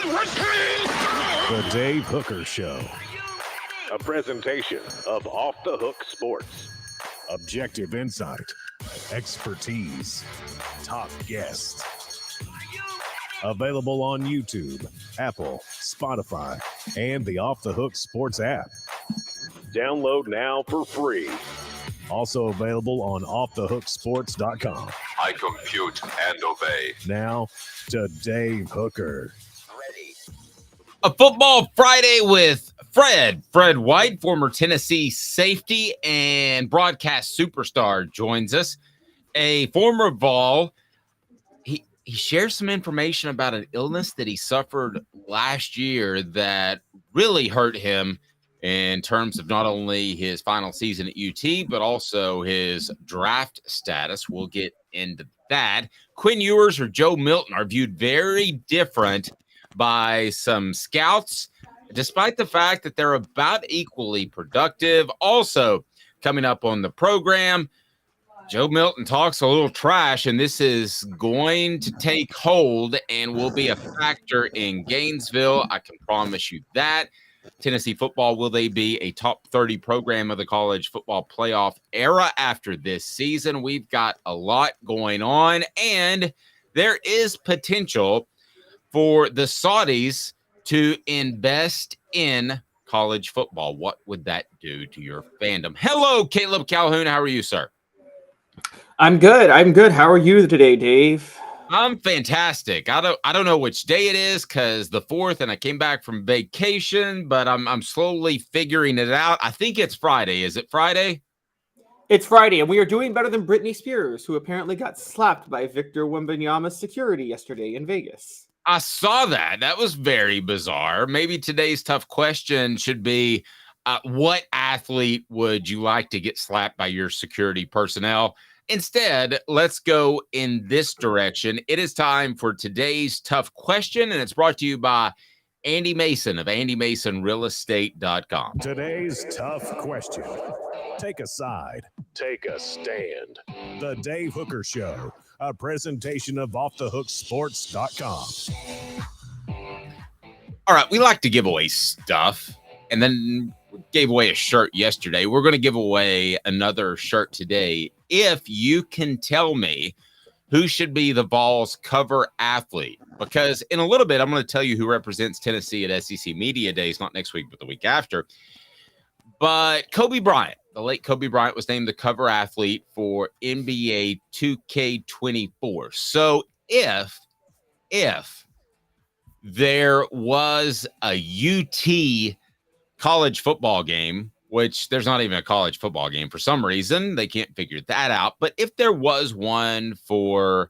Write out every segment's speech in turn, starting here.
The Dave Hooker Show. A presentation of Off the Hook Sports. Objective insight, expertise, top guests. Available on YouTube, Apple, Spotify, and the Off the Hook Sports app. Download now for free. Also available on offthehooksports.com. I compute and obey. Now to Dave Hooker. A Football Friday with Fred White, former Tennessee safety and broadcast superstar, joins us. A former Vol. He shares some information about an illness that he suffered last year that really hurt him in terms of not only his final season at UT, but also his draft status. We'll get into that. Quinn Ewers or Joe Milton are viewed very different by some scouts, despite the fact that they're about equally productive. Also, coming up on the program, Joe Milton talks a little trash, and this is going to take hold and will be a factor in Gainesville. I can promise you that. Tennessee football, will they be a top 30 program of the college football playoff era after this season? We've got a lot going on, and there is potential for the Saudis to invest in college football. What would that do to your fandom? Hello, Caleb Calhoun. How are you, sir? I'm good. How are you today, Dave? I'm fantastic. I don't know which day it is because the 4th, and I came back from vacation, but I'm slowly figuring it out. I think it's Friday. Is it Friday? It's Friday, and we are doing better than Britney Spears, who apparently got slapped by Victor Wembanyama's security yesterday in Vegas. I saw that. That was very bizarre. Maybe today's tough question should be, what athlete would you like to get slapped by your security personnel? Instead, let's go in this direction. It is time for today's tough question, and it's brought to you by Andy Mason of AndyMasonRealEstate.com. Today's tough question. Take a side. Take a stand. The Dave Hooker Show. A presentation of offthehooksports.com. All right, we like to give away stuff, and then gave away a shirt yesterday. We're going to give away another shirt today. If you can tell me who should be the Vols cover athlete, because in a little bit, I'm going to tell you who represents Tennessee at SEC Media Days, not next week, but the week after. But Kobe Bryant, the late Kobe Bryant, was named the cover athlete for NBA 2K24. So if there was a UT college football game, which there's not even a college football game for some reason, they can't figure that out. But if there was one for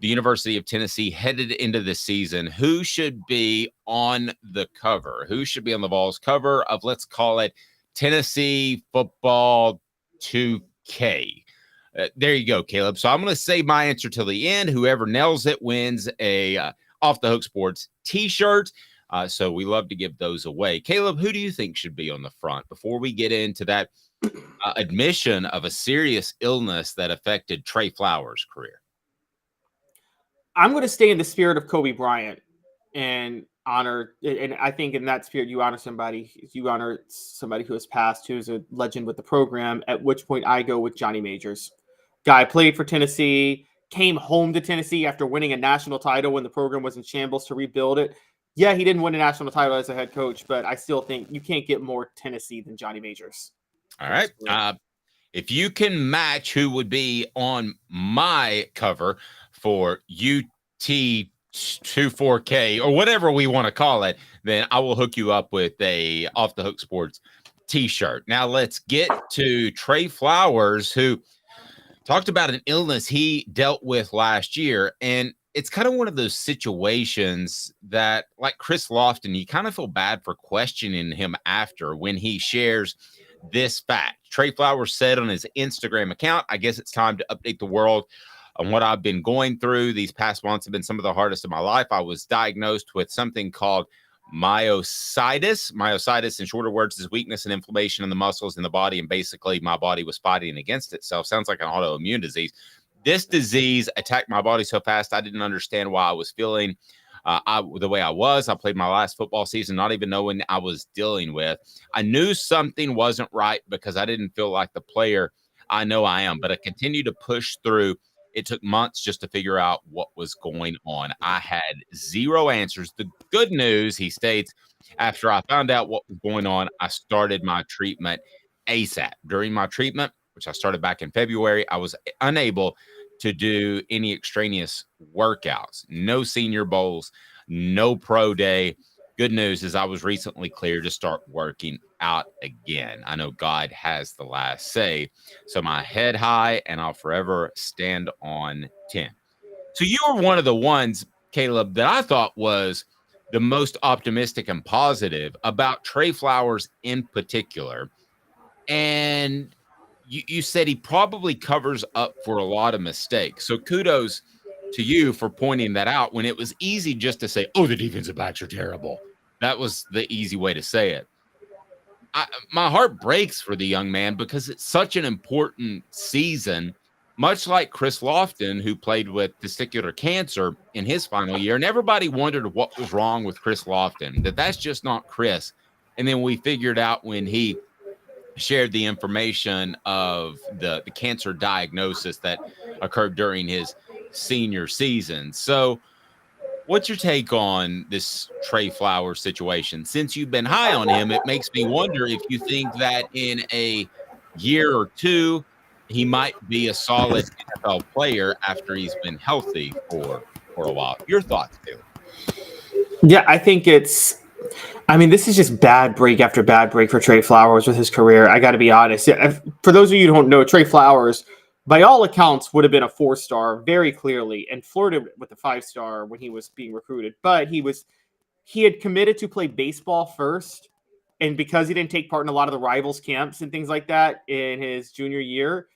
the University of Tennessee headed into the season, who should be on the cover? Who should be on the Vols cover of, let's call it, Tennessee Football 2K? There you go, Caleb. So I'm going to save my answer till the end. Whoever nails it wins a Off the Hook Sports t-shirt. So we love to give those away. Caleb, who do you think should be on the front before we get into that admission of a serious illness that affected Trey Flowers' career? I'm going to stay in the spirit of Kobe Bryant and honor, and I think in that spirit, you honor somebody who has passed, who's a legend with the program, at which point I go with Johnny Majors. Guy played for Tennessee, came home to Tennessee after winning a national title when the program was in shambles to rebuild it. Yeah, he didn't win a national title as a head coach, but I still think you can't get more Tennessee than Johnny Majors. All right. If you can match who would be on my cover for UT24K or whatever we want to call it, then I will hook you up with a Off the Hook Sports t-shirt. Now let's get to Trey Flowers, who talked about an illness he dealt with last year. And it's kind of one of those situations that, like Chris Lofton, you kind of feel bad for questioning him after when he shares this fact. Trey Flowers said on his Instagram account, I guess it's time to update the world on what I've been going through. These past months have been some of the hardest of my life. I was diagnosed with something called myositis. Myositis, in shorter words, is weakness and inflammation in the muscles in the body. And basically, my body was fighting against itself. Sounds like an autoimmune disease. This disease attacked my body so fast, I didn't understand why I was feeling The way I played my last football season, not even knowing I was dealing with. I knew something wasn't right because I didn't feel like the player I know I am, but I continued to push through. It took months just to figure out what was going on. I had zero answers. The good news, he states, after I found out what was going on, I started my treatment ASAP. During my treatment, which I started back in February, I was unable to do any extraneous workouts, no senior bowls, no pro day. Good news is I was recently cleared to start working out again. I know God has the last say. So my head high, and I'll forever stand on 10. So you were one of the ones, Caleb, that I thought was the most optimistic and positive about Trey Flowers in particular. And you said he probably covers up for a lot of mistakes. So kudos to you for pointing that out when it was easy just to say, oh, the defensive backs are terrible. That was the easy way to say it. My heart breaks for the young man because it's such an important season, much like Chris Lofton, who played with testicular cancer in his final year. And everybody wondered what was wrong with Chris Lofton, that's just not Chris. And then we figured out when he shared the information of the cancer diagnosis that occurred during his senior season. So what's your take on this Trey Flowers situation? Since you've been high on him, it makes me wonder if you think that in a year or two, he might be a solid NFL player after he's been healthy for a while. Your thoughts, too? Yeah, I think this is just bad break after bad break for Trey Flowers with his career. I got to be honest. For those of you who don't know, Trey Flowers, by all accounts, would have been a 4-star very clearly and flirted with the 5-star when he was being recruited. But he had committed to play baseball first. And because he didn't take part in a lot of the rivals camps and things like that in his junior year,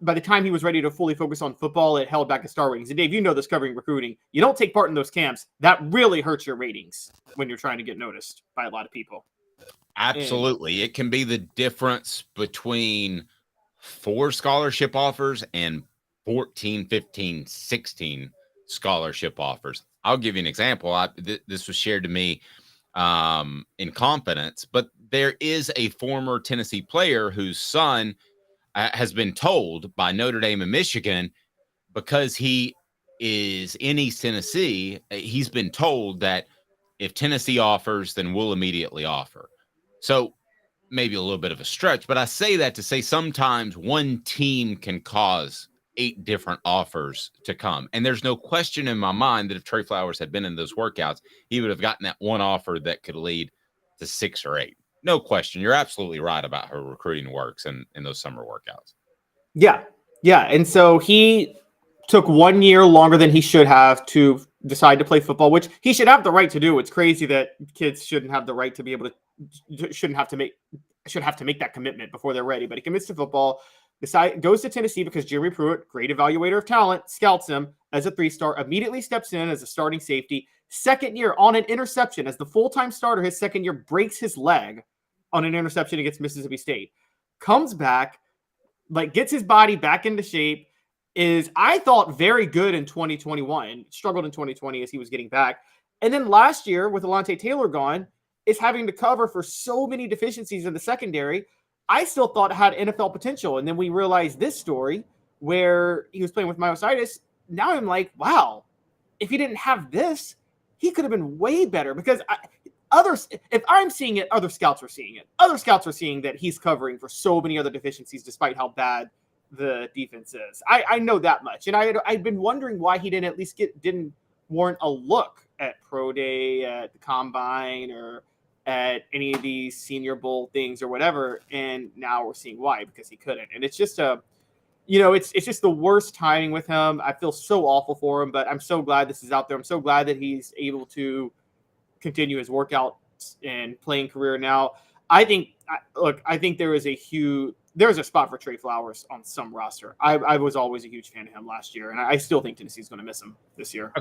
by the time he was ready to fully focus on football, it held back his star ratings. And Dave, you know this covering recruiting. You don't take part in those camps. That really hurts your ratings when you're trying to get noticed by a lot of people. Absolutely. It can be the difference between 4 scholarship offers and 14, 15, 16 scholarship offers. I'll give you an example. This was shared to me in confidence, but there is a former Tennessee player whose son has been told by Notre Dame and Michigan, because he is in East Tennessee, he's been told that if Tennessee offers, then we'll immediately offer. So maybe a little bit of a stretch, but I say that to say sometimes one team can cause 8 different offers to come. And there's no question in my mind that if Trey Flowers had been in those workouts, he would have gotten that one offer that could lead to 6 or 8. No question. You're absolutely right about how recruiting works in those summer workouts. Yeah. And so he took 1 year longer than he should have to decide to play football, which he should have the right to do. It's crazy that kids shouldn't have the right to be able to, should have to make that commitment before they're ready. But he commits to football, goes to Tennessee because Jeremy Pruitt, great evaluator of talent, scouts him as a 3-star, immediately steps in as a starting safety. Second year on an interception as the full-time starter, his second year breaks his leg on an interception against Mississippi State. Comes back, gets his body back into shape, is, I thought, very good in 2021. Struggled in 2020 as he was getting back. And then last year, with Alontae Taylor gone, is having to cover for so many deficiencies in the secondary. I still thought it had NFL potential. And then we realized this story where he was playing with myositis. Now I'm like, wow, if he didn't have this, he could have been way better, because if I'm seeing it, other scouts are seeing it. Other scouts are seeing that he's covering for so many other deficiencies despite how bad the defense is. I know that much. And I'd been wondering why he didn't at least didn't warrant a look at Pro Day, at the Combine, or at any of these Senior Bowl things or whatever. And now we're seeing why, because he couldn't. And it's just it's just the worst timing with him. I feel so awful for him, but I'm so glad this is out there. I'm so glad that he's able to continue his workout and playing career now. I think there is a spot for Trey Flowers on some roster. I was always a huge fan of him last year, and I still think Tennessee's going to miss him this year.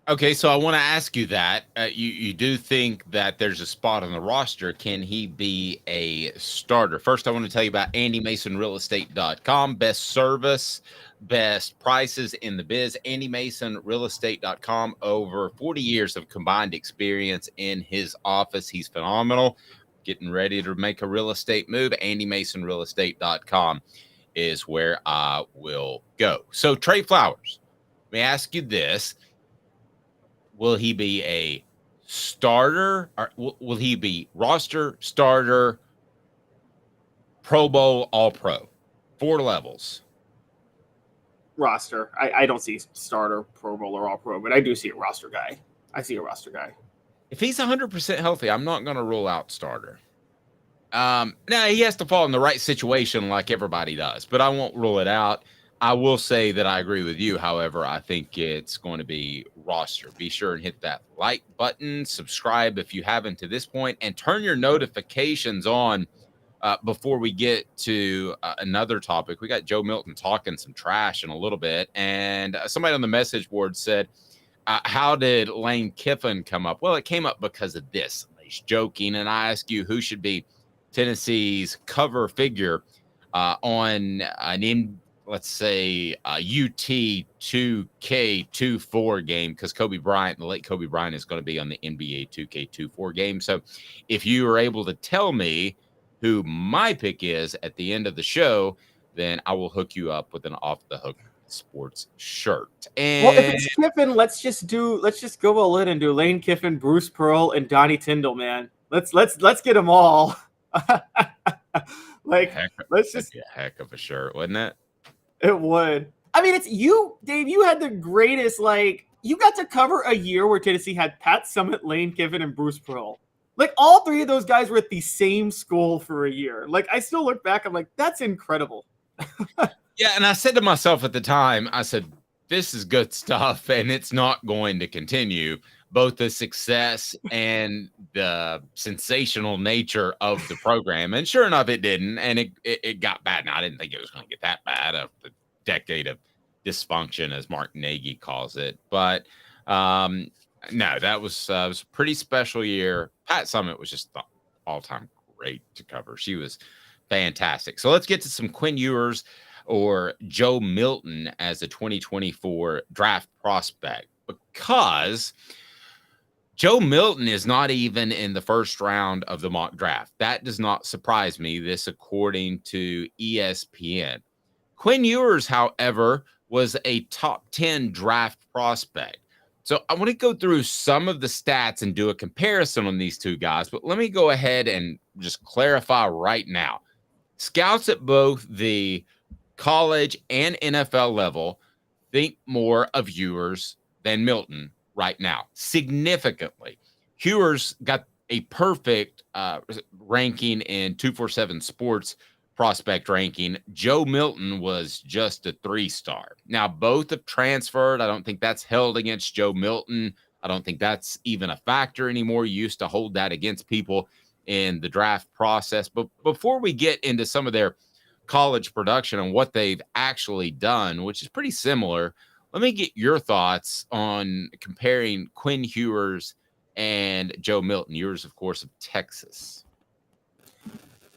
Okay. So I want to ask you that you do think that there's a spot on the roster. Can he be a starter? First, I want to tell you about AndyMasonRealEstate.com, best service, best prices in the biz. AndyMasonRealEstate.com. Over 40 years of combined experience in his office. He's phenomenal. Getting ready to make a real estate move. AndyMasonRealEstate.com is where I will go. So Trey Flowers, let me ask you this. Will he be a starter, or will he be roster, starter, Pro Bowl, All-Pro? 4 levels. Roster. I don't see starter, Pro Bowl, or All-Pro, but I do see a roster guy. I see a roster guy. If he's 100% healthy, I'm not going to rule out starter. Now, he has to fall in the right situation like everybody does, but I won't rule it out. I will say that I agree with you. However, I think it's going to be roster. Be sure and hit that like button, subscribe if you haven't to this point, and turn your notifications on before we get to another topic. We got Joe Milton talking some trash in a little bit, and somebody on the message board said, how did Lane Kiffin come up? Well, it came up because of this. He's joking, and I ask you, who should be Tennessee's cover figure on an let's say a UT 2K24 game, because Kobe Bryant, the late Kobe Bryant, is going to be on the NBA 2K24 game. So if you are able to tell me who my pick is at the end of the show, then I will hook you up with an Off the Hook Sports shirt. And well, if it's Kiffin, let's just go all in and do Lane Kiffin, Bruce Pearl, and Donnie Tyndall, man. Let's get them all. Let's just be a heck of a shirt, wouldn't it? It would. I mean, it's you, Dave. You had the greatest, you got to cover a year where Tennessee had Pat Summitt, Lane Kiffin, and Bruce Pearl. All 3 of those guys were at the same school for a year. I still look back, I'm like, that's incredible. Yeah, and I said to myself at the time, I said, this is good stuff, and it's not going to continue. Both the success and the sensational nature of the program. And sure enough, it didn't. And it got bad. Now, I didn't think it was going to get that bad, of the decade of dysfunction, as Mark Nagy calls it. But no, that was a pretty special year. Pat Summitt was just all-time great to cover. She was fantastic. So let's get to some Quinn Ewers, or Joe Milton, as a 2024 draft prospect, because Joe Milton is not even in the first round of the mock draft. That does not surprise me. This, according to ESPN. Quinn Ewers, however, was a top 10 draft prospect. So I want to go through some of the stats and do a comparison on these two guys. But let me go ahead and just clarify right now. Scouts at both the college and NFL level think more of Ewers than Milton right now, significantly. Ewers got a perfect ranking in 247 Sports prospect ranking. Joe Milton was just a 3-star. Now, both have transferred. I don't think that's held against Joe Milton. I don't think that's even a factor anymore. You used to hold that against people in the draft process. But before we get into some of their college production and what they've actually done, which is pretty similar, let me get your thoughts on comparing Quinn Ewers and Joe Milton. Ewers, of course, of Texas.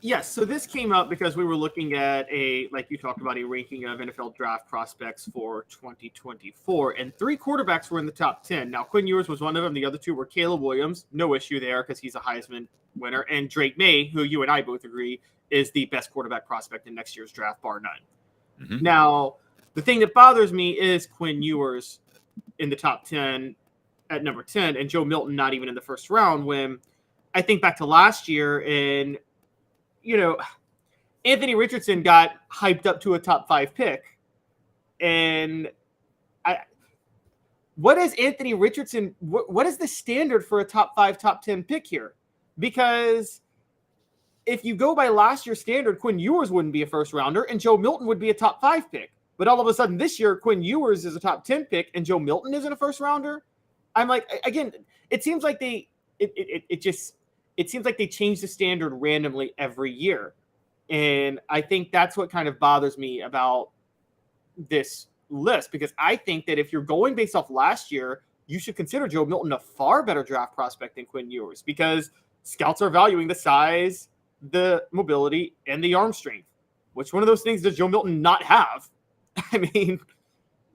Yes, so this came up because we were looking at like you talked about, a ranking of NFL draft prospects for 2024, and 3 quarterbacks were in the top 10. Now, Quinn Ewers was one of them. The other 2 were Caleb Williams, no issue there because he's a Heisman winner, and Drake May, who you and I both agree is the best quarterback prospect in next year's draft, bar none. Mm-hmm. Now, the thing that bothers me is Quinn Ewers in the top 10 at number 10, and Joe Milton not even in the first round, when I think back to last year, and Anthony Richardson got hyped up to a top 5 pick. And what is Anthony Richardson? What is the standard for a top 5, top 10 pick here? Because if you go by last year's standard, Quinn Ewers wouldn't be a first rounder and Joe Milton would be a top 5 pick. But all of a sudden this year, Quinn Ewers is a top 10 pick and Joe Milton isn't a first rounder. I'm like, again, it seems like they change the standard randomly every year. And I think that's what kind of bothers me about this list, because I think that if you're going based off last year, you should consider Joe Milton a far better draft prospect than Quinn Ewers, because scouts are valuing the size, the mobility, and the arm strength. Which one of those things does Joe Milton not have? I mean,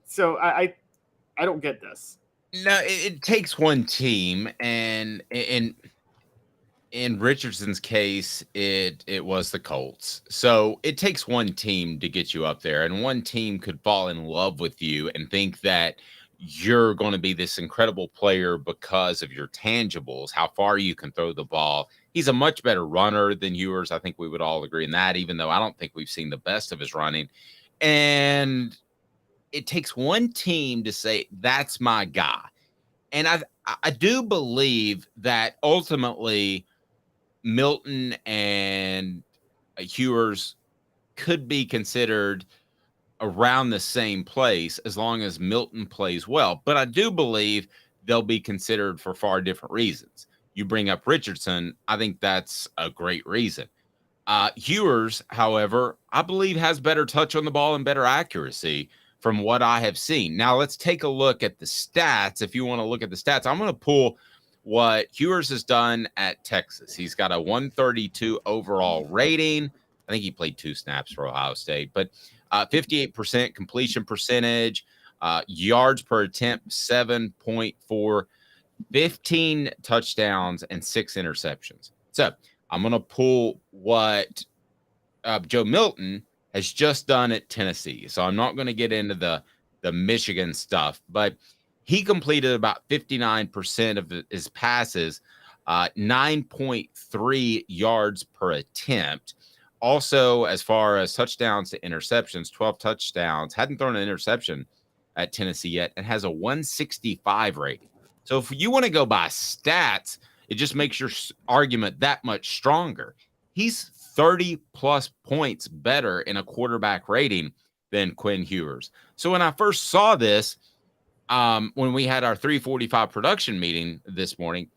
so I don't get this. No, it takes one team, and in Richardson's case, it was the Colts. So it takes one team to get you up there, and one team could fall in love with you and think that you're going to be this incredible player because of your tangibles, how far you can throw the ball. He's a much better runner than Ewers. I think we would all agree in that, even though I don't think we've seen the best of his running. And it takes one team to say, that's my guy. And I do believe that ultimately Milton and Ewers could be considered around the same place as long as Milton plays well. But I do believe they'll be considered for far different reasons. You bring up Richardson. I think that's a great reason. Ewers, however, I believe has better touch on the ball and better accuracy from what I have seen. Now, let's take a look at the stats. If you want to look at the stats, I'm going to pull what Ewers has done at Texas. He's got a 132 overall rating. I think he played 2 snaps for Ohio State, but 58% completion percentage, yards per attempt, 7.4, 15 touchdowns, and 6 interceptions. So I'm going to pull what Joe Milton has just done at Tennessee. So I'm not going to get into the Michigan stuff, but he completed about 59% of his passes, 9.3 yards per attempt. Also, as far as touchdowns to interceptions, 12 touchdowns, hadn't thrown an interception at Tennessee yet, and has a 165 rating. So if you want to go by stats, it just makes your argument that much stronger. He's 30-plus points better in a quarterback rating than Quinn Ewers. So when I first saw this, when we had our 3:45 production meeting this morning,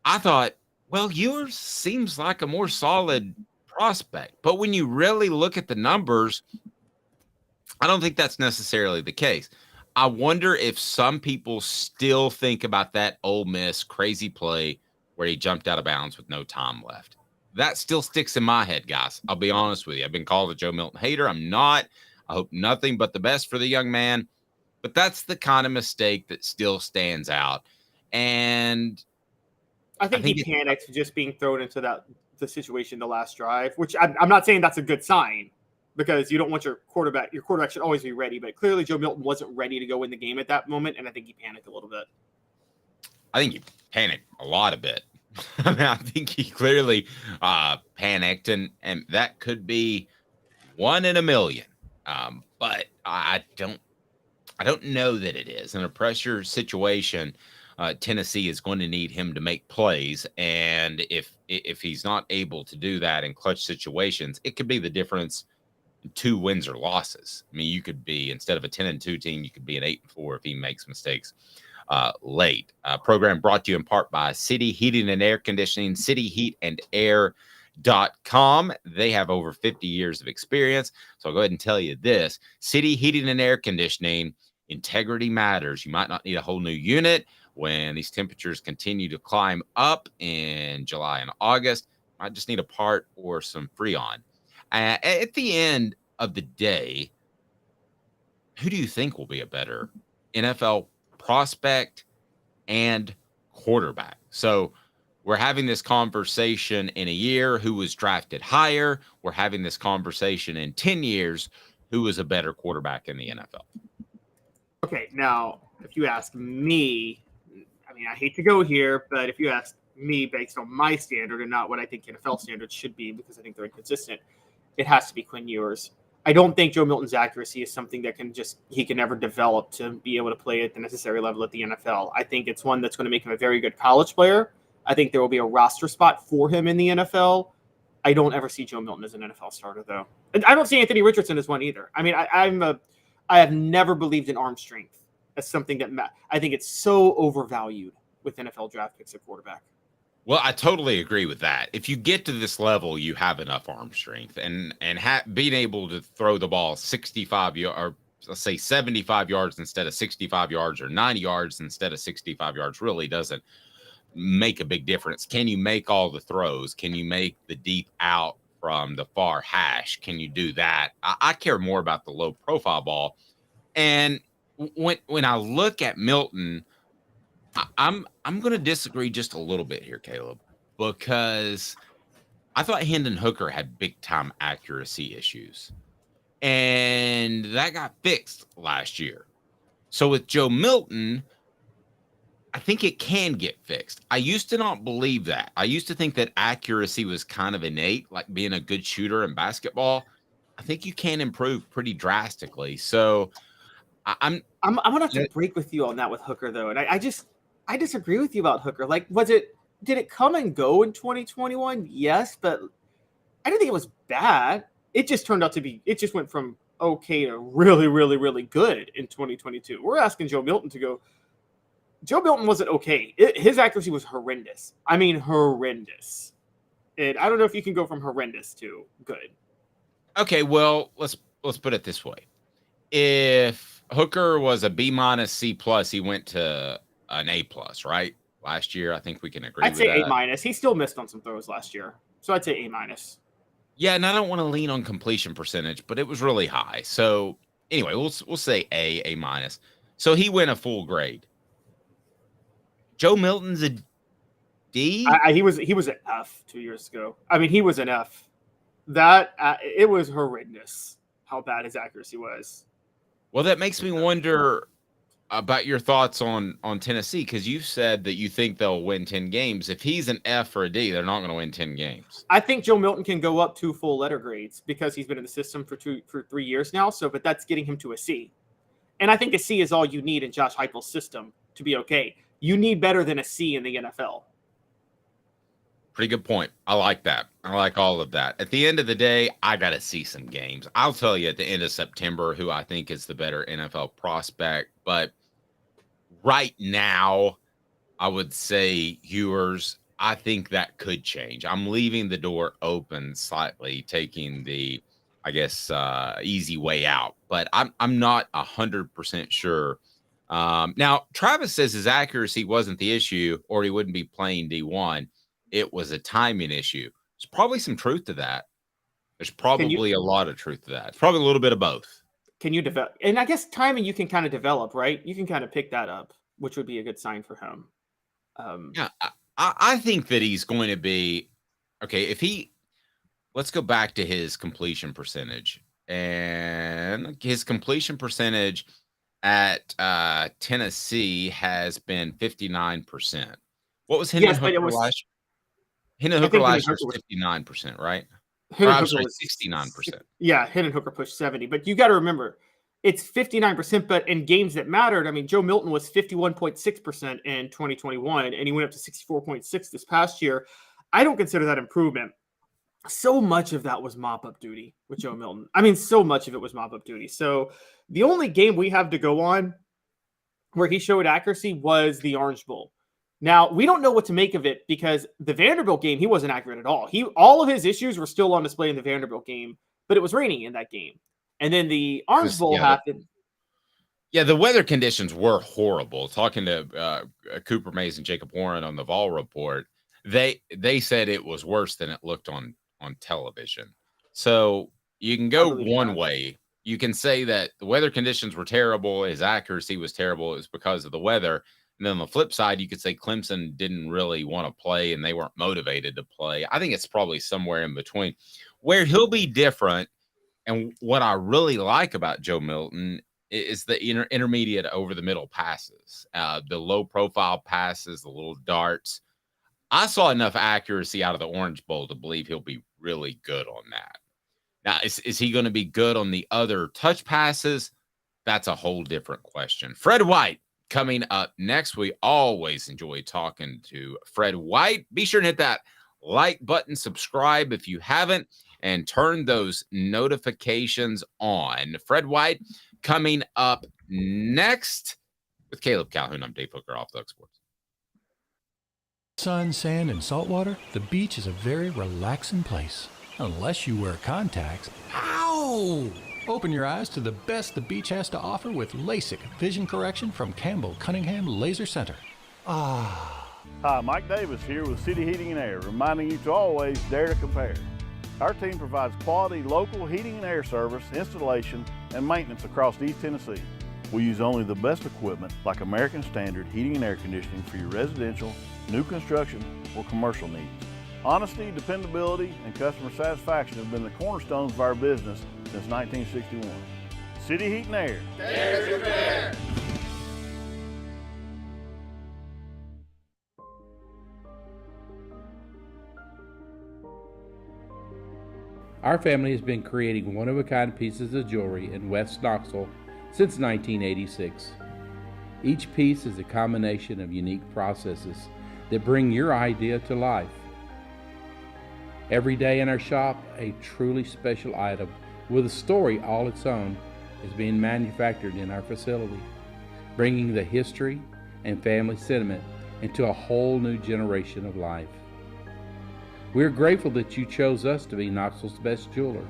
I thought, well, Ewers seems like a more solid prospect. But when you really look at the numbers, I don't think that's necessarily the case. I wonder if some people still think about that Ole Miss crazy play where he jumped out of bounds with no time left. That still sticks in my head, guys. I'll be honest with you. I've been called a Joe Milton hater. I'm not. I hope nothing but the best for the young man. But that's the kind of mistake that still stands out. And I think he panicked just being thrown into the situation the last drive, which I'm not saying that's a good sign because you don't want your quarterback. Your quarterback should always be ready. But clearly Joe Milton wasn't ready to go in the game at that moment, and I think he panicked a little bit. I think he panicked a lot a bit. I mean, I think he clearly panicked, and that could be 1 in a million. But I don't know that it is. In a pressure situation, Tennessee is going to need him to make plays, and if he's not able to do that in clutch situations, it could be the difference in 2 wins or losses. I mean, you could be, instead of a 10-2 team, you could be an 8-4 if he makes mistakes late. Program brought to you in part by City Heating and Air Conditioning, cityheatandair.com. They have over 50 years of experience. So I'll go ahead and tell you this: City Heating and Air Conditioning, integrity matters. You might not need a whole new unit when these temperatures continue to climb up in July and August. Might just need a part or some Freon. At the end of the day, who do you think will be a better NFL prospect and quarterback? So we're having this conversation in a year, who was drafted higher. We're having this conversation in 10 years, who is a better quarterback in the NFL. Okay, now, if you ask me, I mean, I hate to go here, but if you ask me based on my standard and not what I think NFL standards should be, because I think they're inconsistent, it has to be Quinn Ewers. I don't think Joe Milton's accuracy is something that he can never develop to be able to play at the necessary level at the NFL. I think it's one that's going to make him a very good college player. I think there will be a roster spot for him in the NFL. I don't ever see Joe Milton as an NFL starter, though. And I don't see Anthony Richardson as one either. I mean, I have never believed in arm strength as something that I think it's so overvalued with NFL draft picks at quarterback. Well, I totally agree with that. If you get to this level, you have enough arm strength, and being able to throw the ball 65 yards, or let's say 75 yards instead of 65 yards, or 90 yards instead of 65 yards, really doesn't make a big difference. Can you make all the throws? Can you make the deep out from the far hash. Can you do that? I care more about the low profile ball. And when I look at Milton, I'm going to disagree just a little bit here, Caleb, because I thought Hendon Hooker had big time accuracy issues, and that got fixed last year. So with Joe Milton, I think it can get fixed. I used to not believe that. I used to think that accuracy was kind of innate, like being a good shooter in basketball. I think you can improve pretty drastically. So I'm gonna have to break with you on that with Hooker though, and I disagree with you about Hooker. Like, did it come and go in 2021? Yes, but I didn't think it was bad. It just turned out to be. It just went from okay to really, really, really good in 2022. We're asking Joe Milton to go. Joe Milton wasn't okay. His accuracy was horrendous. I mean, horrendous. And I don't know if you can go from horrendous to good. Okay, well, let's put it this way. If Hooker was a B-, C+, he went to an A+, right? Last year, I think we can agree I'd with say that. A-. He still missed on some throws last year. So I'd say A-. Yeah, and I don't want to lean on completion percentage, but it was really high. So anyway, we'll say A-. So he went a full grade. Joe Milton's a D? He was an F 2 years ago. I mean, he was an F. That it was horrendous how bad his accuracy was. Well, that makes me wonder about your thoughts on Tennessee, because you said that you think they'll win 10 games. If he's an F or a D, they're not going to win 10 games. I think Joe Milton can go up 2 full letter grades because he's been in the system for 3 years now. So, but that's getting him to a C. And I think a C is all you need in Josh Heupel's system to be okay. You need better than a C in the NFL. Pretty good point. I like that. I like all of that. At the end of the day, I got to see some games. I'll tell you at the end of September who I think is the better NFL prospect. But right now, I would say Ewers. I think that could change. I'm leaving the door open slightly, taking the, I guess, easy way out. But I'm not 100% sure. Now, Travis says his accuracy wasn't the issue, or he wouldn't be playing D1. It was a timing issue. There's probably some truth to that. There's probably a lot of truth to that. It's probably a little bit of both. Can you develop? And I guess timing you can kind of develop, right? You can kind of pick that up, which would be a good sign for him. Yeah, I think that he's going to be okay. Let's go back to his completion percentage, and his completion percentage at Tennessee has been 59%. What was Hendon Hooker last year? Hendon Hooker last year was 59%, right? I'm sorry, 69%. Yeah, Hendon Hooker pushed 70. But you got to remember, it's 59%, but in games that mattered, I mean, Joe Milton was 51.6% in 2021, and he went up to 64.6 this past year. I don't consider that improvement. So much of that was mop-up duty with Joe Milton. I mean, so much of it was mop-up duty. So the only game we have to go on where he showed accuracy was the Orange Bowl. Now, we don't know what to make of it because the Vanderbilt game, he wasn't accurate at all. All of his issues were still on display in the Vanderbilt game, but it was raining in that game. And then the Orange Bowl happened. Yeah, the weather conditions were horrible. Talking to Cooper Mays and Jacob Warren on the Vol Report, they said it was worse than it looked on television. So you can go one way. You can say that the weather conditions were terrible, his accuracy was terrible, it was because of the weather. And then on the flip side, you could say Clemson didn't really want to play and they weren't motivated to play. I think it's probably somewhere in between. Where he'll be different, and what I really like about Joe Milton is the intermediate over the middle passes, the low profile passes, the little darts. I saw enough accuracy out of the Orange Bowl to believe he'll be really good on that. Now, is he going to be good on the other touch passes? That's a whole different question. Fred White coming up next. We always enjoy talking to Fred White. Be sure to hit that like button, subscribe if you haven't, and turn those notifications on. Fred White coming up next with Caleb Calhoun. I'm Dave Hooker, Off the Hook Sports. Sun, sand, and salt water, the beach is a very relaxing place. Unless you wear contacts. Ow! Open your eyes to the best the beach has to offer with LASIK vision correction from Campbell Cunningham Laser Center. Ah. Hi, Mike Davis here with City Heating and Air, reminding you to always dare to compare. Our team provides quality local heating and air service, installation, and maintenance across East Tennessee. We use only the best equipment like American Standard heating and air conditioning for your residential, new construction, or commercial needs. Honesty, dependability, and customer satisfaction have been the cornerstones of our business since 1961. City Heat and Air. There's your bear. Our family has been creating one-of-a-kind pieces of jewelry in West Knoxville since 1986. Each piece is a combination of unique processes that bring your idea to life. Every day in our shop, a truly special item with a story all its own is being manufactured in our facility, bringing the history and family sentiment into a whole new generation of life. We're grateful that you chose us to be Knoxville's best jeweler,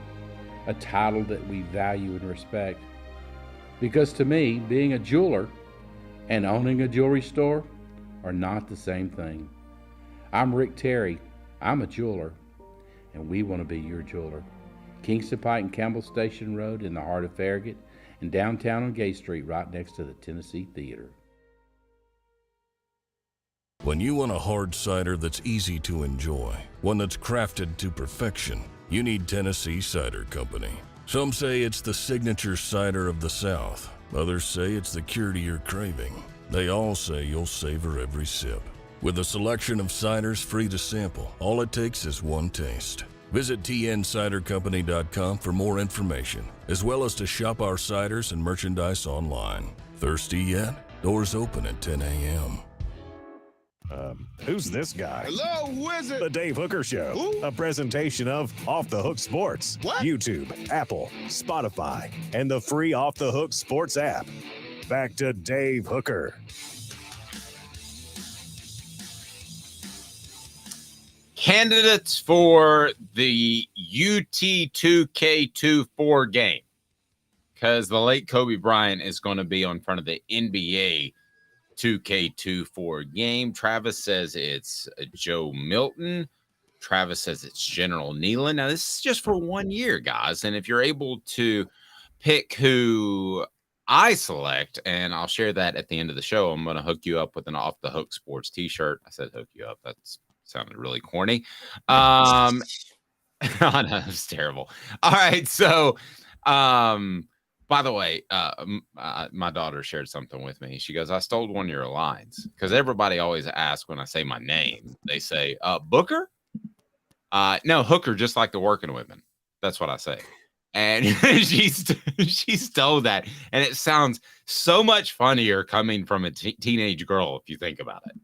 a title that we value and respect. Because to me, being a jeweler and owning a jewelry store are not the same thing. I'm Rick Terry. I'm a jeweler, and we want to be your jeweler. Kingston Pike and Campbell Station Road in the heart of Farragut, and downtown on Gay Street right next to the Tennessee Theater. When you want a hard cider that's easy to enjoy, one that's crafted to perfection, you need Tennessee Cider Company. Some say it's the signature cider of the South. Others say it's the cure to your craving. They all say you'll savor every sip. With a selection of ciders free to sample, all it takes is one taste. Visit tncidercompany.com for more information, as well as to shop our ciders and merchandise online. Thirsty yet? Doors open at 10 a.m. Who's this guy? Hello, who is it? The Dave Hooker Show, Who? a presentation of Off the Hook Sports, What? YouTube, Apple, Spotify, and the free Off the Hook Sports app. Back to Dave Hooker. Candidates for the UT2K24 game, because the late Kobe Bryant is going to be in front of the NBA 2K24 game. Travis says it's Joe Milton. Travis says it's General Nealon. Now, this is just for 1 year, guys. And if you're able to pick who I select, and I'll share that at the end of the show, I'm going to hook you up with an Off the Hook Sports t-shirt. I said hook you up. That's sounded really corny. I know, it's terrible. All right. So, by the way, my daughter shared something with me. She goes, I stole one of your lines, because everybody always asks when I say my name. They say, Booker? No, Hooker, just like the working women. That's what I say. And she stole that. And it sounds so much funnier coming from a teenage girl, if you think about it.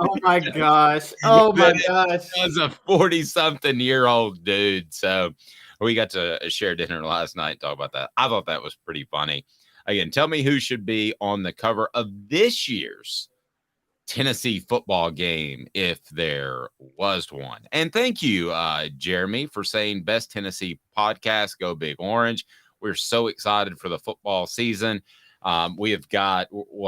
Oh my gosh. Oh my gosh. As a 40-something-year-old dude. So we got to share dinner last night and talk about that. I thought that was pretty funny. Again, tell me who should be on the cover of this year's Tennessee football game, if there was one. And thank you, Jeremy, for saying best Tennessee podcast, Go Big Orange. We're so excited for the football season. We'll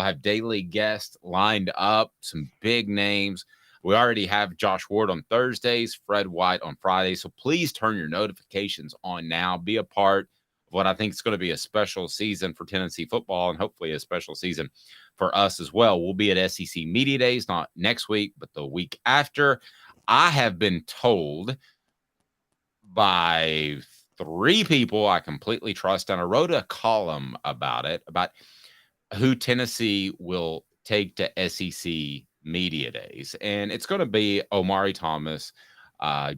have daily guests lined up, some big names. We already have Josh Ward on Thursdays, Fred White on Fridays. So please turn your notifications on now. Be a part of what I think is going to be a special season for Tennessee football, and hopefully a special season for us as well. We'll be at SEC Media Days, not next week, but the week after. I have been told by 3 people I completely trust, and I wrote a column about it, about who Tennessee will take to SEC Media Days. And it's going to be Omari Thomas,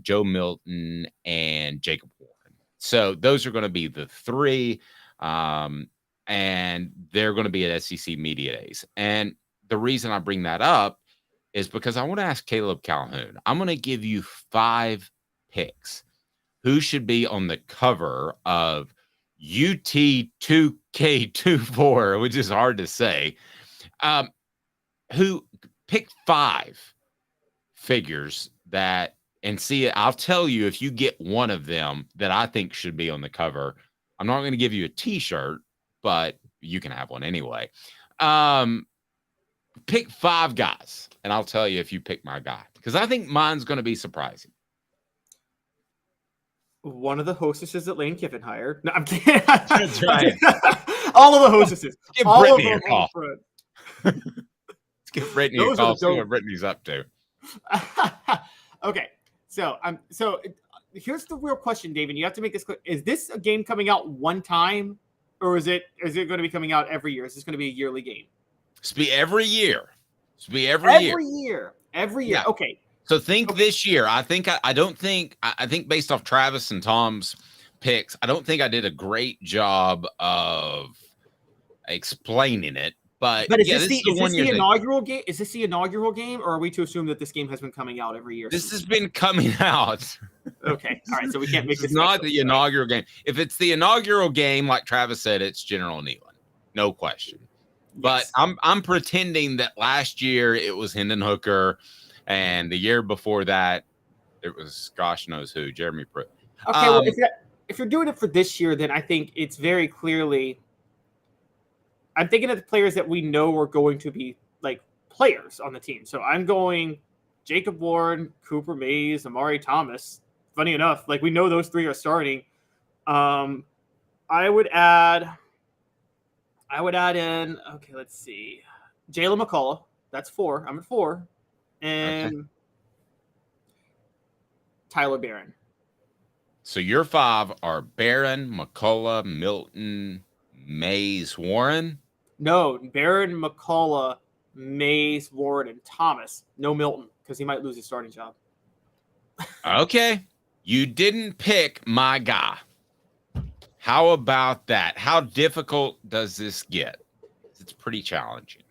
Joe Milton, and Jacob Warren. So those are going to be the 3, and they're going to be at SEC Media Days. And the reason I bring that up is because I want to ask Caleb Calhoun. I'm going to give you 5 picks. Who should be on the cover of UT2K24, which is hard to say. Who pick 5 figures that, and see, I'll tell you if you get one of them that I think should be on the cover. I'm not going to give you a t-shirt, but you can have one anyway. Pick 5 guys, and I'll tell you if you pick my guy, because I think mine's going to be surprising. One of the hostesses that Lane Kiffin hired. No, I'm kidding. That's right. All of the hostesses. Give All Brittany of a them call. on Let's give Brittany Those a are call. the See what dope- Brittany's up to. Okay, so here's the real question, David. You have to make this clear. Is this a game coming out one time, or is it going to be coming out every year? Is this going to be a yearly game? It's be every year. It's be every year. Every year. Yeah. Okay. So think this year. I think based off Travis and Tom's picks, I don't think I did a great job of explaining it. But is yeah, this this the is the inaugural game? Is this the inaugural game, or are we to assume that this game has been coming out every year? This has been coming out. Okay. All right. So we can't make This this is not the inaugural game. If it's the inaugural game, like Travis said, it's General Neyland, no question. But Yes. I'm pretending that last year it was Hendon Hooker, and the year before that it was gosh knows who, Jeremy Pruitt. Okay. Well, if you're doing it for this year, then I think it's very clearly. I'm thinking of the players that we know are going to be like players on the team. So I'm going Jacob Ward, Cooper Mays, Amari Thomas. Funny enough, like we know those three are starting. I would add in, okay, let's see. Jalen McCullough. That's 4. I'm at 4. And Tyler Barron. So your 5 are Barron, McCullough, Milton, Mays, Warren. No, Barron, McCullough, Mays, Ward, and Thomas. No Milton, because he might lose his starting job. Okay. You didn't pick my guy. How about that? How difficult does this get? It's pretty challenging.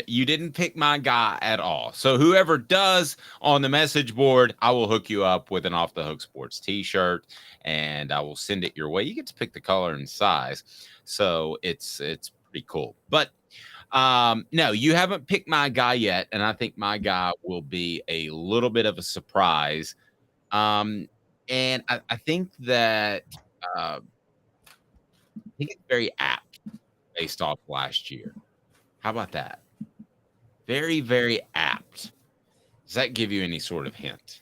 You didn't pick my guy at all. So whoever does on the message board, I will hook you up with an Off the Hook Sports t-shirt and I will send it your way. You get to pick the color and size. So it's pretty cool. But no, you haven't picked my guy yet. And I think my guy will be a little bit of a surprise. And I think that I think it's very apt based off last year. How about that? Very, very apt. Does that give you any sort of hint?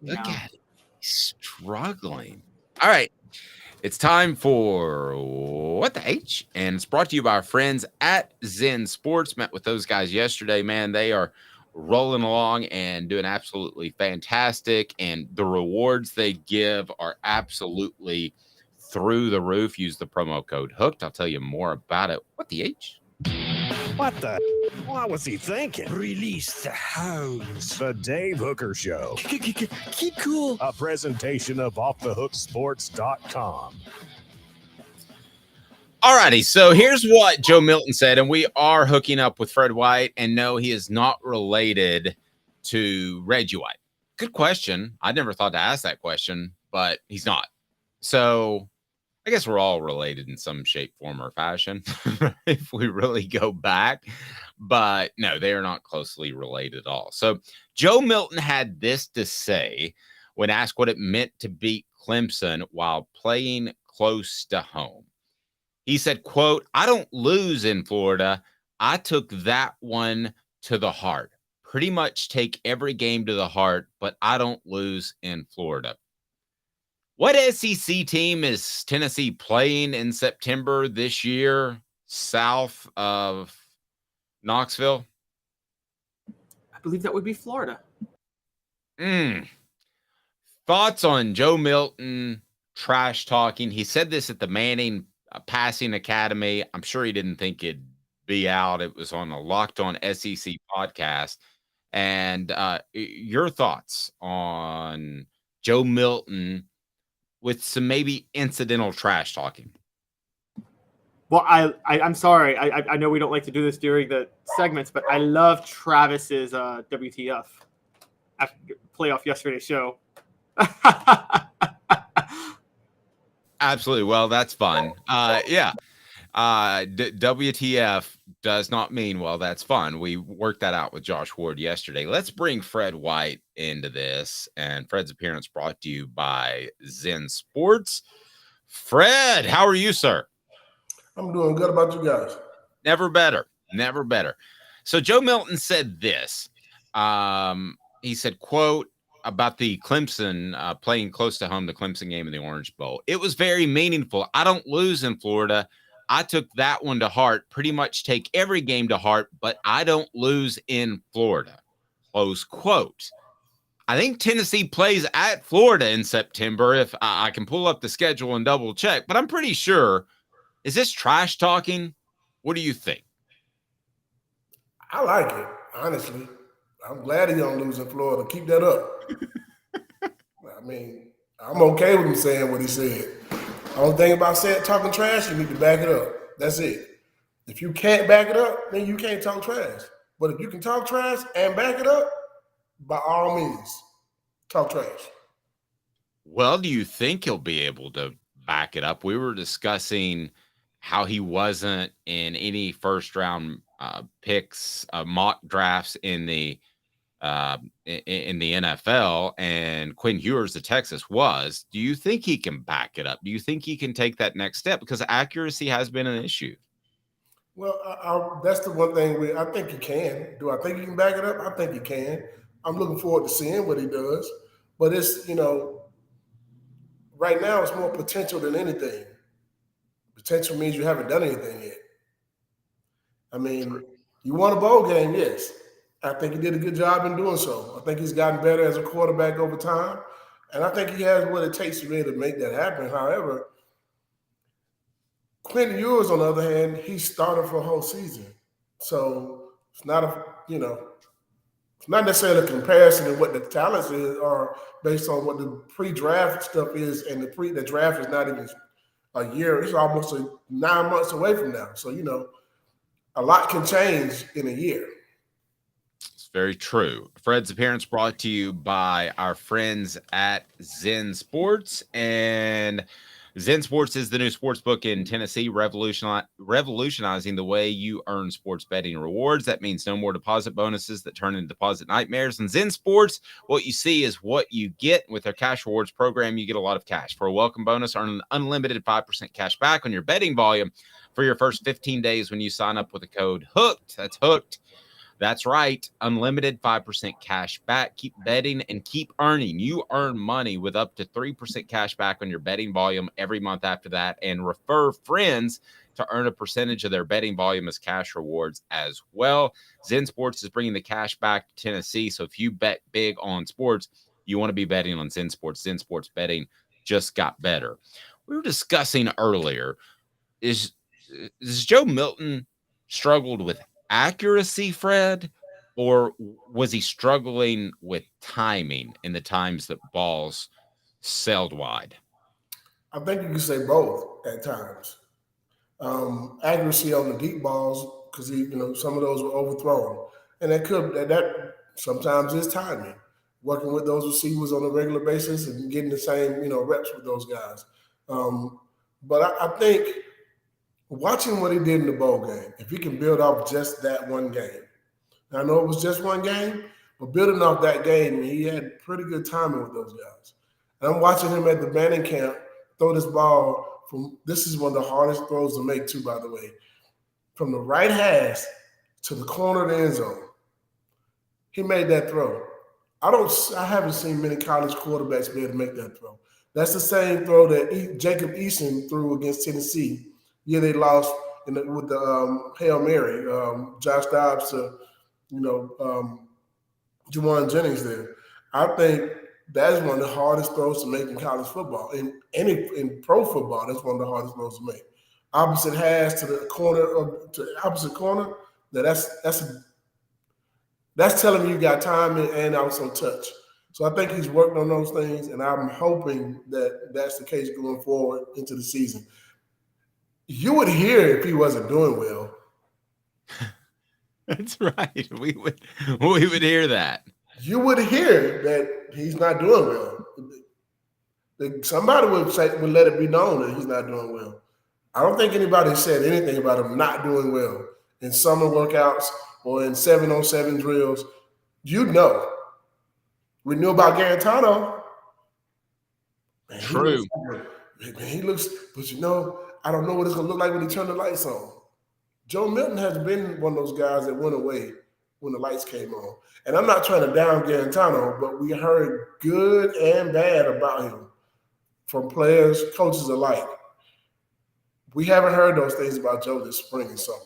Look at it. He's struggling. All right. It's time for What the H? And it's brought to you by our friends at Zen Sports. Met with those guys yesterday, man. They are rolling along and doing absolutely fantastic. And the rewards they give are absolutely through the roof. Use the promo code HOOKED. I'll tell you more about it. What the H? What the? What was he thinking? Release the hounds. The Dave Hooker Show. Keep cool. A presentation of OffTheHookSports.com. All righty. So here's what Joe Milton said, and we are hooking up with Fred White. And no, he is not related to Reggie White. Good question. I never thought to ask that question, but he's not. So I guess we're all related in some shape, form, or fashion if we really go back. But no, they are not closely related at all. So Joe Milton had this to say when asked what it meant to beat Clemson while playing close to home. He said, quote, "I don't lose in Florida. I took that one to the heart. Pretty much take every game to the heart, but I don't lose in Florida." What SEC team is Tennessee playing in September this year south of Knoxville? I believe that would be Florida. Thoughts on Joe Milton trash talking? He said this at the Manning Passing Academy. I'm sure he didn't think it'd be out. It was on a Locked On SEC podcast. And your thoughts on Joe Milton with some maybe incidental trash talking? Well, I'm sorry. I know we don't like to do this during the segments, but I love Travis's WTF after playoff yesterday's show. Absolutely. Well, that's fun. Yeah. WTF does not mean, well, that's fun. We worked that out with Josh Ward yesterday. Let's bring Fred White into this. And Fred's appearance brought to you by Zen Sports. Fred, how are you, sir? I'm doing good. About you guys? Never better. Never better. So Joe Milton said this. He said, quote, about the Clemson playing close to home, the Clemson game in the Orange Bowl. It was very meaningful. I don't lose in Florida. I took that one to heart, pretty much take every game to heart, but I don't lose in Florida. Close quote. I think Tennessee plays at Florida in September. If I can pull up the schedule and double check, but I'm pretty sure. Is this trash talking? What do you think? I like it, honestly. I'm glad he don't lose in Florida. Keep that up. I mean, I'm okay with him saying what he said. Only thing about talking trash, you need to back it up. That's it. If you can't back it up, then you can't talk trash. But if you can talk trash and back it up, by all means, talk trash. Well, do you think he'll be able to back it up? We were discussing how he wasn't in any first round picks, mock drafts in the NFL, and Quinn Ewers of Texas was. Do you think he can back it up? Do you think he can take that next step? Because accuracy has been an issue. Well, that's the one thing I think he can. Do I think he can back it up? I think he can. I'm looking forward to seeing what he does. But it's, right now it's more potential than anything. Potential means you haven't done anything yet. I mean, you won a bowl game, yes. I think he did a good job in doing so. I think he's gotten better as a quarterback over time. And I think he has what it takes to really make that happen. However, Quinn Ewers, on the other hand, he started for a whole season. So it's not it's not necessarily a comparison of what the talents are based on what the pre-draft stuff is, and the draft is not even a year. It's almost 9 months away from now. So, a lot can change in a year. It's very true. Fred's appearance brought to you by our friends at Zen Sports. And Zen Sports is the new sports book in Tennessee, revolutionizing the way you earn sports betting rewards. That means no more deposit bonuses that turn into deposit nightmares. And Zen Sports, what you see is what you get. With their cash rewards program, you get a lot of cash. For a welcome bonus, earn an unlimited 5% cash back on your betting volume for your first 15 days when you sign up with the code HOOKED. That's HOOKED. That's right. Unlimited 5% cash back. Keep betting and keep earning. You earn money with up to 3% cash back on your betting volume every month after that. And refer friends to earn a percentage of their betting volume as cash rewards as well. Zen Sports is bringing the cash back to Tennessee. So if you bet big on sports, you want to be betting on Zen Sports. Zen Sports betting just got better. We were discussing earlier, is Joe Milton struggled with accuracy, Fred, or was he struggling with timing in the times that balls sailed wide? I think you can say both at times. Accuracy on the deep balls, because some of those were overthrown, and that sometimes is timing. Working with those receivers on a regular basis and getting the same reps with those guys. But I think watching what he did in the bowl game, if he can build off just that one game. I know it was just one game, but building off that game, he had pretty good timing with those guys. And I'm watching him at the Banning camp throw this ball this is one of the hardest throws to make too, by the way, from the right hash to the corner of the end zone. He made that throw. I haven't seen many college quarterbacks be able to make that throw. That's the same throw that Jacob Eason threw against Tennessee. Yeah, they lost with the Hail Mary, Josh Dobbs to, Juwan Jennings there. I think that is one of the hardest throws to make in college football. In pro football, that's one of the hardest throws to make. Opposite hash to the corner, to the opposite corner, that's telling me you got time and also touch. So I think he's worked on those things, and I'm hoping that that's the case going forward into the season. You would hear if he wasn't doing well. That's right. We would hear that. You would hear that he's not doing well. Somebody would let it be known that he's not doing well. I don't think anybody said anything about him not doing well in summer workouts or in 7-on-7 drills. We knew about Garantano. Man, true. He looks, but I don't know what it's going to look like when he turn the lights on. Joe Milton has been one of those guys that went away when the lights came on. And I'm not trying to down Garantano, but we heard good and bad about him from players, coaches alike. We haven't heard those things about Joe this spring and summer.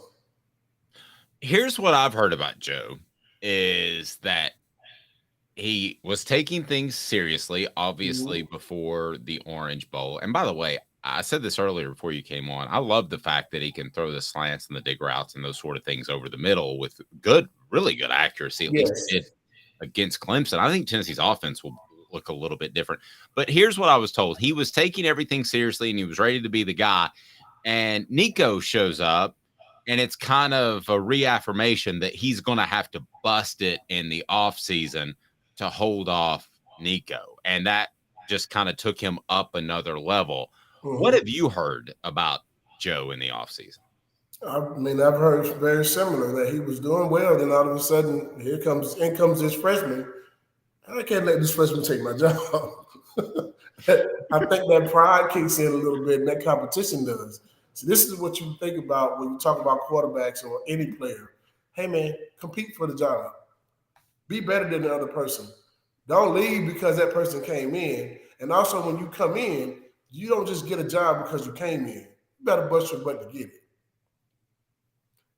Here's what I've heard about Joe is that he was taking things seriously, obviously, before the Orange Bowl. And by the way, I said this earlier before you came on. I love the fact that he can throw the slants and the dig routes and those sort of things over the middle with good, really good accuracy, at least he did against Clemson. I think Tennessee's offense will look a little bit different. But here's what I was told. He was taking everything seriously and he was ready to be the guy. And Nico shows up, and it's kind of a reaffirmation that he's going to have to bust it in the offseason to hold off Nico. And that just kind of took him up another level. What have you heard about Joe in the offseason? I mean, I've heard very similar that he was doing well. Then all of a sudden, in comes this freshman. I can't let this freshman take my job. I think that pride kicks in a little bit, and that competition does. So this is what you think about when you talk about quarterbacks or any player. Hey, man, compete for the job. Be better than the other person. Don't leave because that person came in. And also, when you come in, you don't just get a job because you came in. You better bust your butt to get it.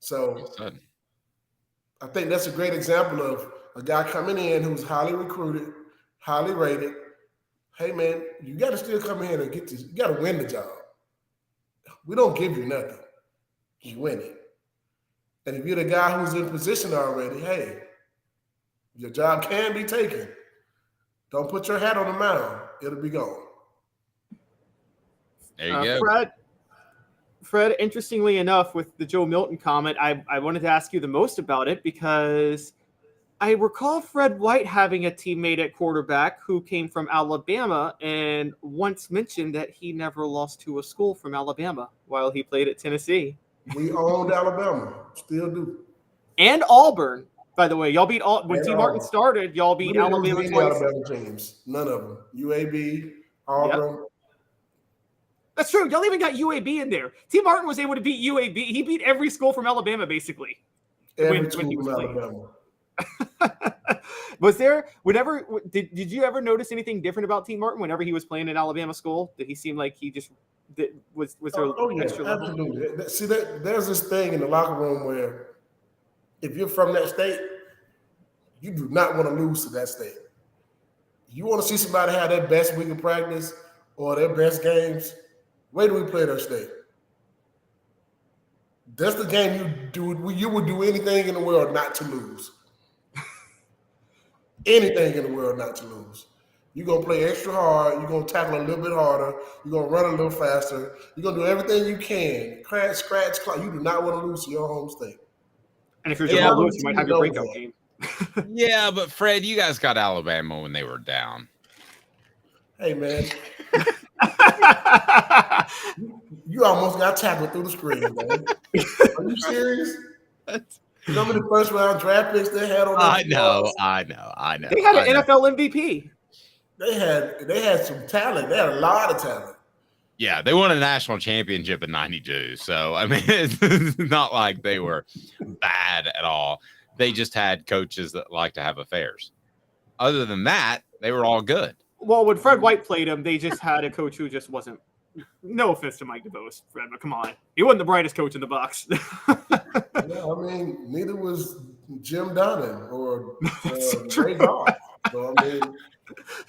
So I think that's a great example of a guy coming in who's highly recruited, highly rated. Hey, man, you got to still come in and get this. You got to win the job. We don't give you nothing. You win it. And if you're the guy who's in position already, hey, your job can be taken. Don't put your hat on the mound. It'll be gone. There you go. Fred, interestingly enough, with the Joe Milton comment, I wanted to ask you the most about it because I recall Fred White having a teammate at quarterback who came from Alabama and once mentioned that he never lost to a school from Alabama while he played at Tennessee. We owned Alabama. Still do. And Auburn, by the way. Y'all beat when T. Martin started, y'all beat Alabama twice. Alabama teams. None of them. UAB, Auburn. Yep. That's true. Y'all even got UAB in there. T. Martin was able to beat UAB. He beat every school from Alabama, basically. Every school from Alabama. Was there did you ever notice anything different about T. Martin whenever he was playing at Alabama school? Did he seem like he just was there extra level? Absolutely. See, there's this thing in the locker room where if you're from that state, you do not want to lose to that state. You want to see somebody have their best week of practice or their best games. Where do we play their state? That's the game you would do anything in the world not to lose. Anything in the world not to lose. You're going to play extra hard. You're going to tackle a little bit harder. You're going to run a little faster. You're going to do everything you can. Scratch, clock. You do not want to lose to your home state. And if you're Jamal Lewis, you might have your breakout game. Yeah, but Fred, you guys got Alabama when they were down. Hey, man. You almost got tackled through the screen, man. Are you serious? You know how many first round draft picks they had on? I know. They had an NFL MVP. They had some talent. They had a lot of talent. Yeah, they won a national championship in '92. So I mean, it's not like they were bad at all. They just had coaches that like to have affairs. Other than that, they were all good. Well, when Fred White played him, they just had a coach who just wasn't. No offense to Mike DeVos, Fred, but come on, he wasn't the brightest coach in the box. Yeah, I mean, neither was Jim Donnan or Ray Goff. So, I mean,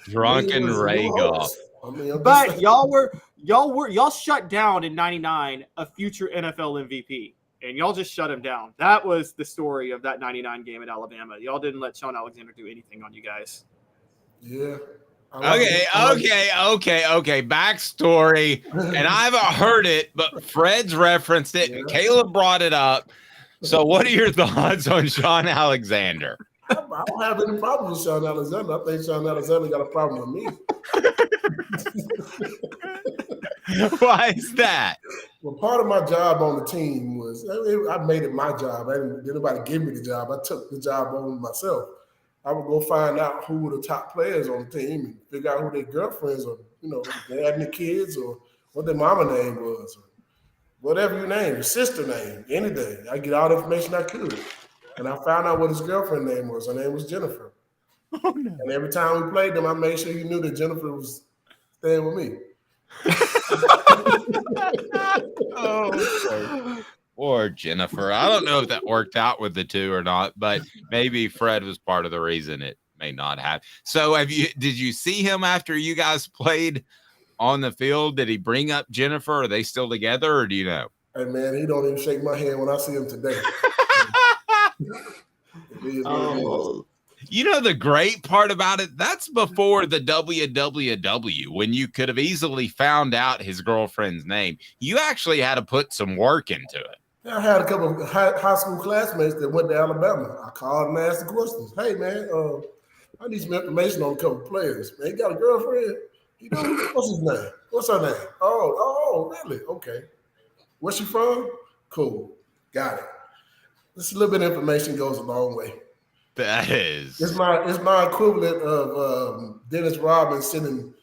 drunken Ray Goff. I mean, but y'all shut down in '99 a future NFL MVP, and y'all just shut him down. That was the story of that '99 game at Alabama. Y'all didn't let Sean Alexander do anything on you guys. Yeah. Okay. Backstory, and I haven't heard it, but Fred's referenced it, and Caleb brought it up. So, what are your thoughts on Sean Alexander? I don't have any problem with Sean Alexander. I think Sean Alexander got a problem with me. Why is that? Well, part of my job on the team was I made it my job. I didn't anybody give me the job. I took the job on myself. I would go find out who were the top players on the team and figure out who their girlfriends or, if they had any kids or what their mama name was or whatever you name, your sister name, anything. I get all the information I could. And I found out what his girlfriend name was. Her name was Jennifer. Oh, no. And every time we played them, I made sure he knew that Jennifer was staying with me. Oh, poor Jennifer. I don't know if that worked out with the two or not, but maybe Fred was part of the reason it may not have. So did you see him after you guys played on the field? Did he bring up Jennifer? Are they still together, or do you know? Hey, man, he don't even shake my hand when I see him today. You know, the great part about it, that's before the WWW, when you could have easily found out his girlfriend's name. You actually had to put some work into it. I had a couple of high school classmates that went to Alabama. I called and asked the questions. Hey, man, I need some information on a couple of players. Man, he got a girlfriend? You know, what's his name? What's her name? Oh, really? Okay. Where's she from? Cool. Got it. Just a little bit of information goes a long way. That is. It's my equivalent of Dennis Rodman sending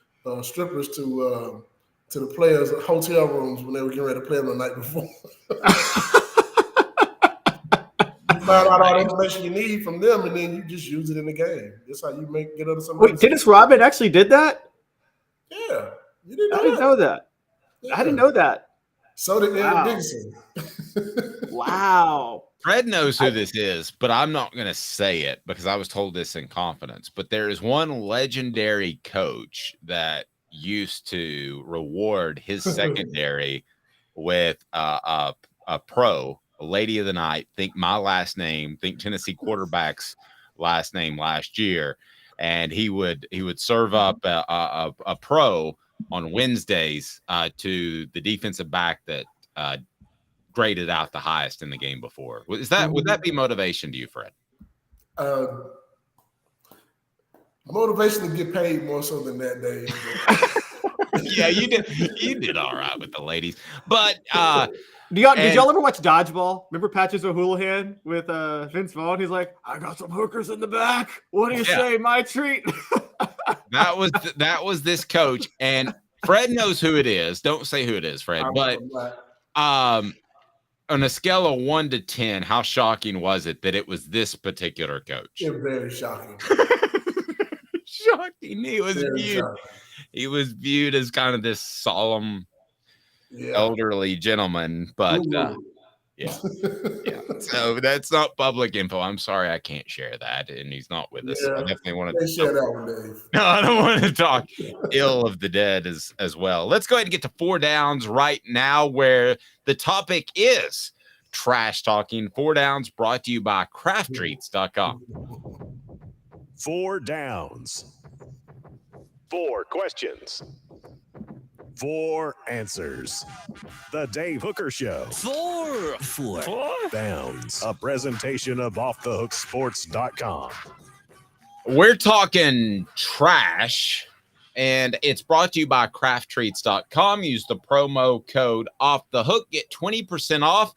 strippers to the players' hotel rooms when they were getting ready to play them the night before. You find out all the information you need from them, and then you just use it in the game. That's how you get under somebody. Wait, Dennis Rodman actually did that? Yeah, you didn't know I didn't know that. Yeah. I didn't know that. So did Eric Dickinson. Wow. Fred knows who this is, but I'm not going to say it because I was told this in confidence. But there is one legendary coach that used to reward his secondary with a pro, a lady of the night. Think my last name. Think Tennessee quarterback's last name last year, and he would serve up a pro on Wednesdays to the defensive back that graded out the highest in the game before. Would that be motivation to you, Fred? Motivation to get paid more so than that day. Yeah, you did all right with the ladies. But did y'all ever watch Dodgeball? Remember Patches O'Houlihan with Vince Vaughn? He's like, I got some hookers in the back. What do you say? My treat. That was this coach, and Fred knows who it is. Don't say who it is, Fred. But on a scale of 1 to 10, how shocking was it that it was this particular coach? It's very shocking. Shocking. He was viewed as kind of this solemn, elderly gentleman, but yeah. So that's not public info. I'm sorry I can't share that, and he's not with us. I definitely want to share that one, Dave. No, I don't want to talk ill of the dead as well. Let's go ahead and get to 4 downs right now, where the topic is trash talking. 4 downs brought to you by crafttreats.com. 4 downs. 4 questions. 4 answers. The Dave Hooker Show. 4 downs. A presentation of offthehooksports.com. We're talking trash, and it's brought to you by crafttreats.com. Use the promo code offthehook. Get 20% off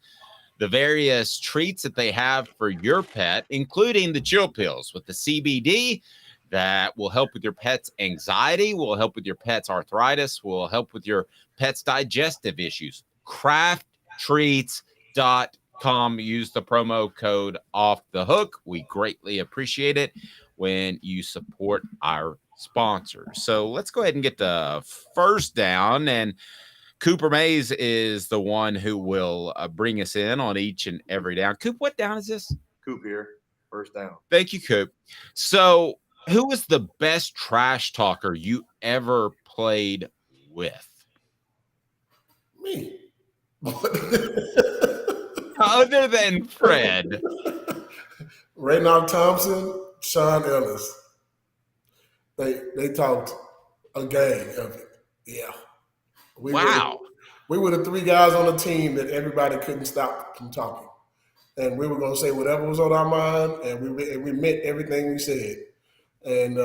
the various treats that they have for your pet, including the chill pills with the CBD that will help with your pet's anxiety, will help with your pet's arthritis, will help with your pet's digestive issues. crafttreats.com. Use the promo code offthehook. We greatly appreciate it when you support our sponsors. So let's go ahead and get the first down, and Cooper Mays is the one who will bring us in on each and every down. Coop, what down is this? Coop here, first down. Thank you, Coop. So who was the best trash talker you ever played with? Me. Other than Fred. Raynold Thompson, Sean Ellis. They talked a gang of it. Yeah. We were the 3 guys on the team that everybody couldn't stop from talking. And we were going to say whatever was on our mind, and we meant everything we said. And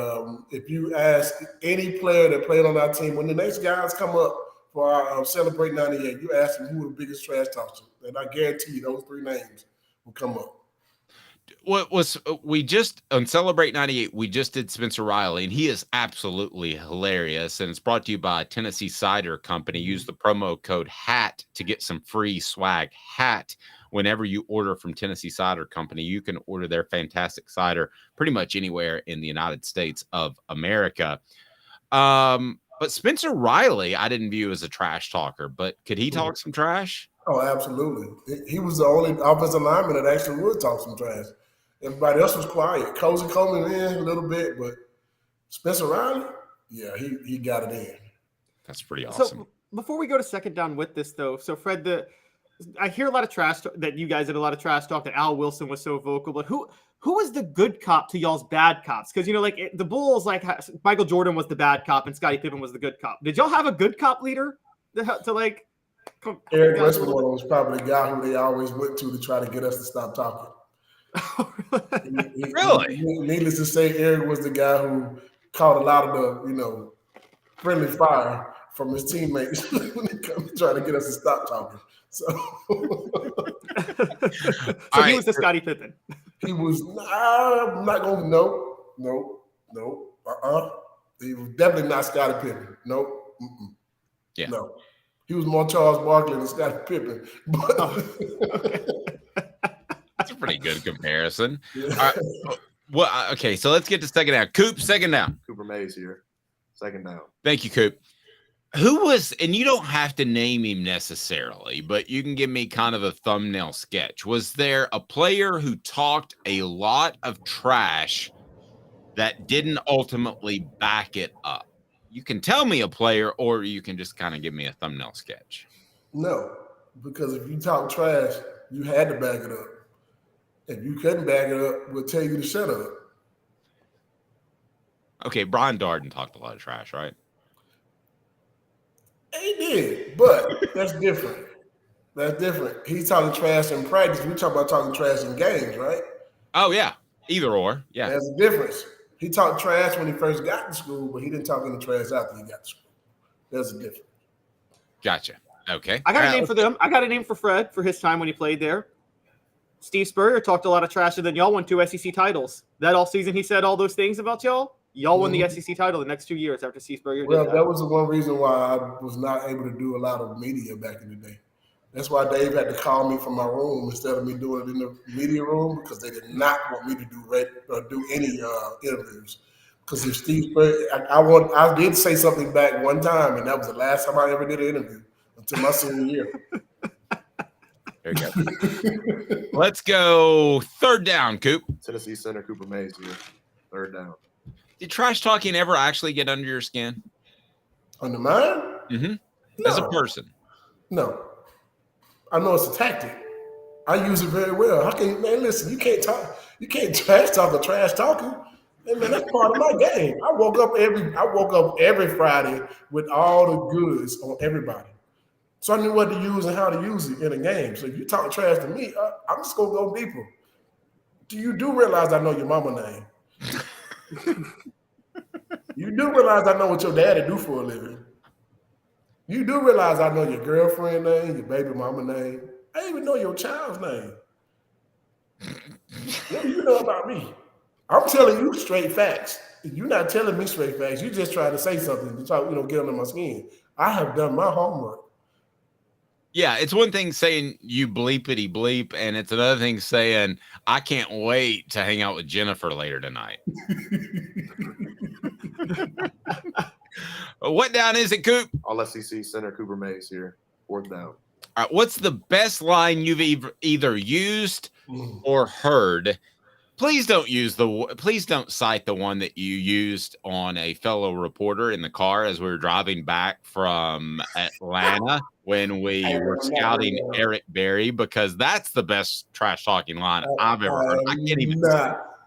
if you ask any player that played on our team, when the next guys come up for our Celebrate 98, you ask them who were the biggest trash talkers. And I guarantee you those 3 names will come up. what was we just on Celebrate 98, we just did Spencer Riley, and he is absolutely hilarious. And it's brought to you by Tennessee Cider Company. Use the promo code HAT to get some free swag. HAT. Whenever you order from Tennessee Cider Company, you can order their fantastic cider pretty much anywhere in the United States of America. But Spencer Riley, I didn't view as a trash talker, but could he talk some trash? Oh, absolutely. He was the only offensive lineman that actually would talk some trash. Everybody else was quiet. Cozy Coleman in a little bit, but Spencer Riley, yeah, he got it in. That's pretty awesome. So before we go to second down with this, though, so Fred, I hear a lot of trash that you guys did a lot of trash talk, that Al Wilson was so vocal, but who was the good cop to y'all's bad cops? Because, the Bulls, Michael Jordan was the bad cop and Scottie Pippen was the good cop. Did y'all have a good cop leader to Eric Westmore was probably the guy who they always went to try to get us to stop talking. Really? Needless to say, Eric was the guy who caught a lot of the, friendly fire from his teammates when they come trying to get us to stop talking. So, he was the Scottie Pippen. He was. I'm not going to. No. He was definitely not Scottie Pippen. Nope. Yeah. No. He was more Charles Barkley than Scottie Pippen. That's a pretty good comparison. Yeah. All right. Well, okay, so let's get to second down. Coop, second down. Cooper Mays here. Second down. Thank you, Coop. Who was, and you don't have to name him necessarily, but you can give me kind of a thumbnail sketch. Was there a player who talked a lot of trash that didn't ultimately back it up? You can tell me a player, or you can just kind of give me a thumbnail sketch. No, because if you talk trash, you had to back it up. If you couldn't back it up, we'll tell you to shut up. Okay, Brian Darden talked a lot of trash, right? He did, but that's different. That's different. He's talking trash in practice. We talk about talking trash in games, right? Oh, yeah. Either or. Yeah. There's a difference. He talked trash when he first got to school, but he didn't talk any trash after he got to school. There's a difference. Gotcha. Okay. I got a name for them. I got a name for Fred for his time when he played there. Steve Spurrier talked a lot of trash, and then y'all won 2 SEC titles. That all season he said all those things about y'all. Y'all won the SEC title the next 2 years after Steve Spurrier did that. That was the one reason why I was not able to do a lot of media back in the day. That's why Dave had to call me from my room instead of me doing it in the media room, because they did not want me to do any interviews. Because if Steve Spurrier, I did say something back one time, and that was the last time I ever did an interview until my senior year. There you go. Let's go third down, Coop. Tennessee center Cooper Mays here. Third down. Did trash talking ever actually get under your skin? Under mine? Mm-hmm. No. As a person? No. I know it's a tactic. I use it very well. Listen, you can't trash talk or trash talking. Hey, man, that's part of my game. I woke up every Friday with all the goods on everybody. So I knew what to use and how to use it in a game. So if you talk trash to me, I'm just going to go deeper. You do realize I know your mama name. You do realize I know what your daddy do for a living. You do realize I know your girlfriend name, your baby mama name. I even know your child's name. What do you know about me? I'm telling you straight facts. You're not telling me straight facts. You're just trying to say something to try, get under my skin. I have done my homework. Yeah, it's one thing saying you bleepity bleep, and it's another thing saying, I can't wait to hang out with Jennifer later tonight. What down is it, Coop? All SEC center Cooper Mays here. Fourth down. All right, what's the best line you've either used or heard? Please don't cite the one that you used on a fellow reporter in the car as we were driving back from Atlanta when we were scouting Eric Berry, because that's the best trash talking line I've ever heard. I can't even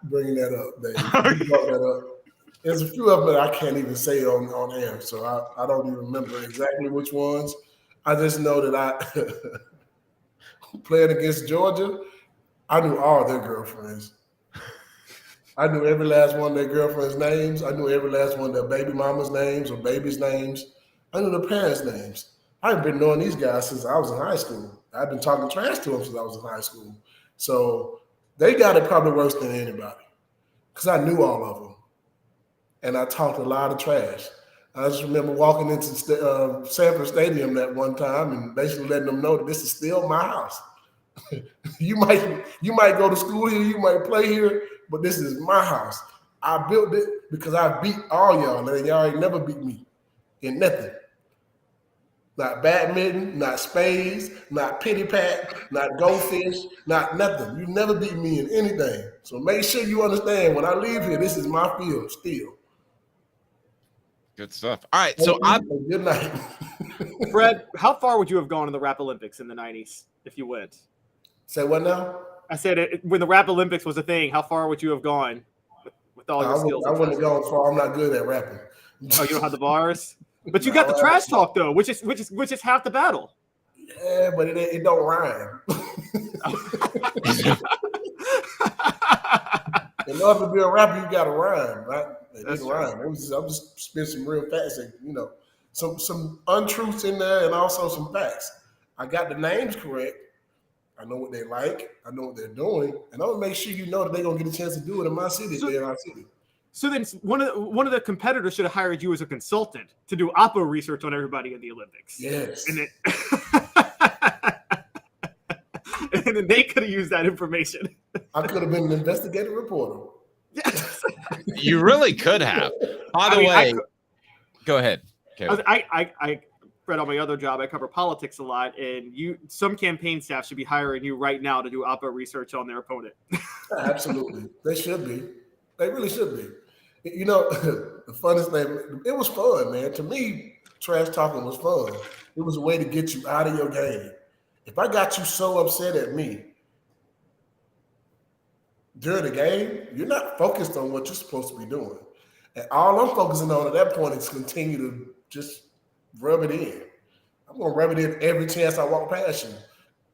bring that up, Dave. You brought that up. There's a few of them that I can't even say on air, so I don't even remember exactly which ones. I just know that I playing against Georgia, I knew all their girlfriends. I knew every last one of their girlfriends' names. I knew every last one of their baby mama's names or babies' names. I knew their parents' names. I've been knowing these guys since I was in high school. I've been talking trash to them since I was in high school. So They got it probably worse than anybody because I knew all of them. And I talked a lot of trash. I just remember walking into Sanford Stadium that one time and basically letting them know that this is still my house. you might go to school here, you might play here, but this is my house. I built it because I beat all y'all, and y'all ain't never beat me in nothing. Not badminton, not spades, not pity pat, not goldfish, not nothing. You never beat me in anything. So make sure you understand when I leave here, this is my field still. Good stuff. All right, so good night. Fred, how far would you have gone in the Rap Olympics in the 90s if you went? Say what now? I said when the Rap Olympics was a thing, how far would you have gone with all your skills? I wouldn't have gone far. I'm not good at rapping. Oh, you don't have the bars? But you got the trash talk though, which is half the battle. Yeah, but it don't rhyme. In order to be a rapper, you got to rhyme, right? It didn't rhyme. I'm just spitting some real facts, and, some untruths in there, and also some facts. I got the names correct. I know what they like. I know what they're doing, and I'm gonna make sure you know that they're gonna get a chance to do it in my city. In our city. So then one of the competitors should have hired you as a consultant to do oppo research on everybody in the Olympics. Yes. And then they could have used that information. I could have been an investigative reporter. Yes. You really could have. By the way, go ahead. I Fred, on my other job, I cover politics a lot, and some campaign staff should be hiring you right now to do oppo research on their opponent. Absolutely. They should be. They really should be. The funnest thing, it was fun, man. To me, trash talking was fun. It was a way to get you out of your game. If I got you so upset at me during the game, you're not focused on what you're supposed to be doing. And all I'm focusing on at that point is continue to just rub it in. I'm going to rub it in every chance I walk past you.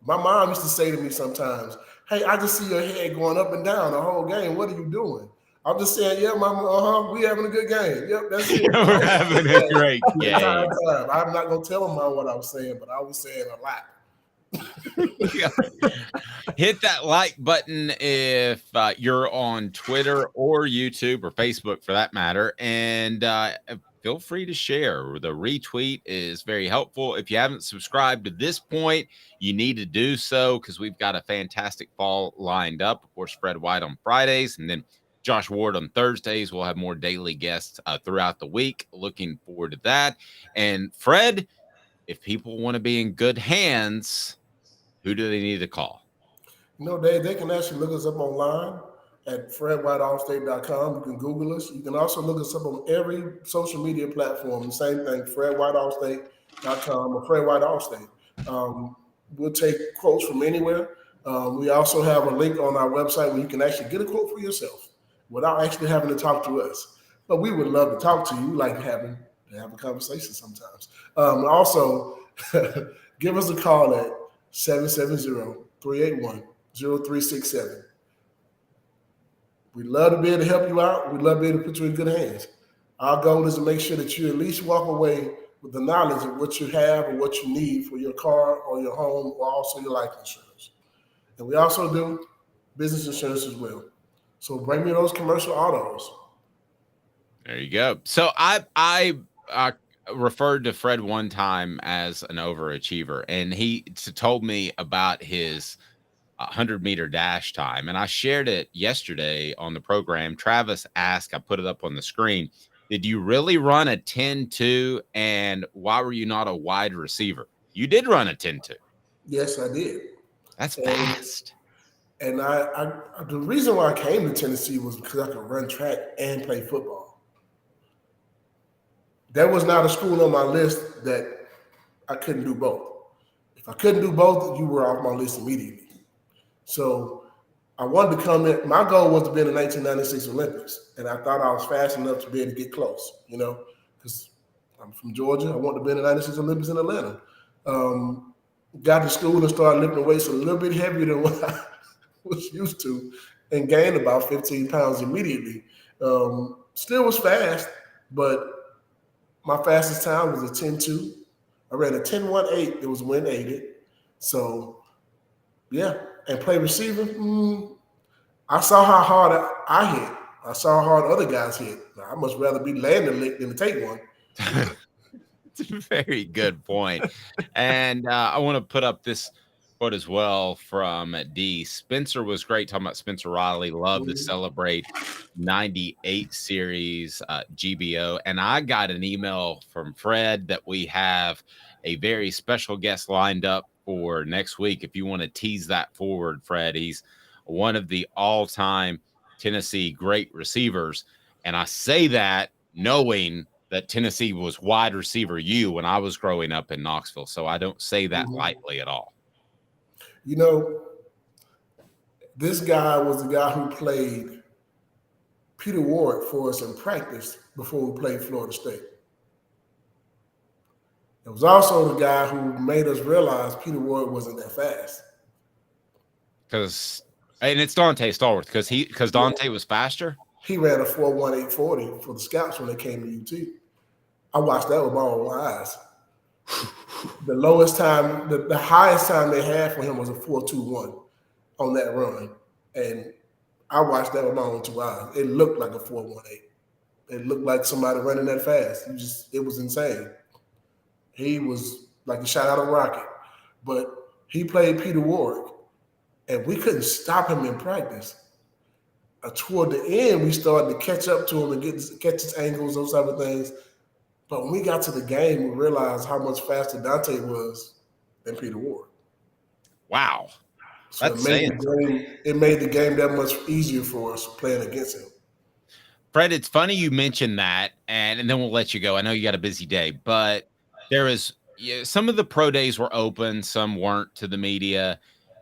My mom used to say to me sometimes, hey, I just see your head going up and down the whole game. What are you doing? I'm just saying, yeah, Mama, we having a good game. Yep, that's it. We're having a great game. I'm not going to tell them what I was saying, but I was saying a lot. Hit that like button if you're on Twitter or YouTube or Facebook for that matter, and feel free to share. The retweet is very helpful. If you haven't subscribed to this point, you need to do so because we've got a fantastic fall lined up. Of course, Fred White on Fridays, and then Josh Ward on Thursdays. We'll have more daily guests throughout the week. Looking forward to that. And Fred, if people want to be in good hands, who do they need to call? Dave, they can actually look us up online at fredwhiteallstate.com. You can Google us. You can also look us up on every social media platform. The same thing, fredwhiteallstate.com or Fred White Allstate. We'll take quotes from anywhere. We also have a link on our website where you can actually get a quote for yourself without actually having to talk to us. But we would love to talk to you. We like having to have a conversation sometimes. Also, give us a call at 770-381-0367. We'd love to be able to help you out. We'd love to be able to put you in good hands. Our goal is to make sure that you at least walk away with the knowledge of what you have or what you need for your car or your home or also your life insurance. And we also do business insurance as well. So bring me those commercial autos. There you go. So I referred to Fred one time as an overachiever, and he told me about his 100-meter dash time, and I shared it yesterday on the program. Travis asked, I put it up on the screen, did you really run a 10-2, and why were you not a wide receiver? You did run a 10-2. Yes, I did. That's fast. And I the reason why I came to Tennessee was because I could run track and play football. There was not a school on my list that I couldn't do both. If I couldn't do both, you were off my list immediately. So I wanted to come in. My goal was to be in the 1996 Olympics, and I thought I was fast enough to be able to get close, because I'm from Georgia. I wanted to be in the 96 Olympics in Atlanta. Got to school and started lifting weights a little bit heavier than what I was used to and gained about 15 pounds immediately. Still was fast, but my fastest time was a 10-2. I ran a 10-1-8. It was wind aided. So, yeah. And play receiver, I saw how hard I hit. I saw how hard other guys hit. I much rather be landing lick than to take one. It's a very good point. And I want to put up this quote as well from D. Spencer was great talking about Spencer Riley. Love to celebrate 98 series GBO. And I got an email from Fred that we have a very special guest lined up for next week. If you want to tease that forward, Fred, he's one of the all-time Tennessee great receivers. And I say that knowing that Tennessee was wide receiver U when I was growing up in Knoxville. So I don't say that lightly at all. You know, this guy was the guy who played Peter Ward for us in practice before we played Florida State. It was also the guy who made us realize Peter Ward wasn't that fast. And it's Dante Stallworth because Dante was faster. He ran a 4.1840 for the scouts when they came to UT. I watched that with my own eyes. The lowest time, the highest time they had for him was a 4.21 on that run. And I watched that with my own 2 eyes. It looked like a 4.18. It looked like somebody running that fast. It was insane. He was like a shot out of a rocket. But he played Peter Ward, and we couldn't stop him in practice. Toward the end, we started to catch up to him and catch his angles, those type of things. But when we got to the game, we realized how much faster Dante was than Peter Ward. Wow. So it made the game that much easier for us playing against him. Fred, it's funny you mentioned that, and then we'll let you go. I know you got a busy day, but there is some of the pro days were open, some weren't to the media.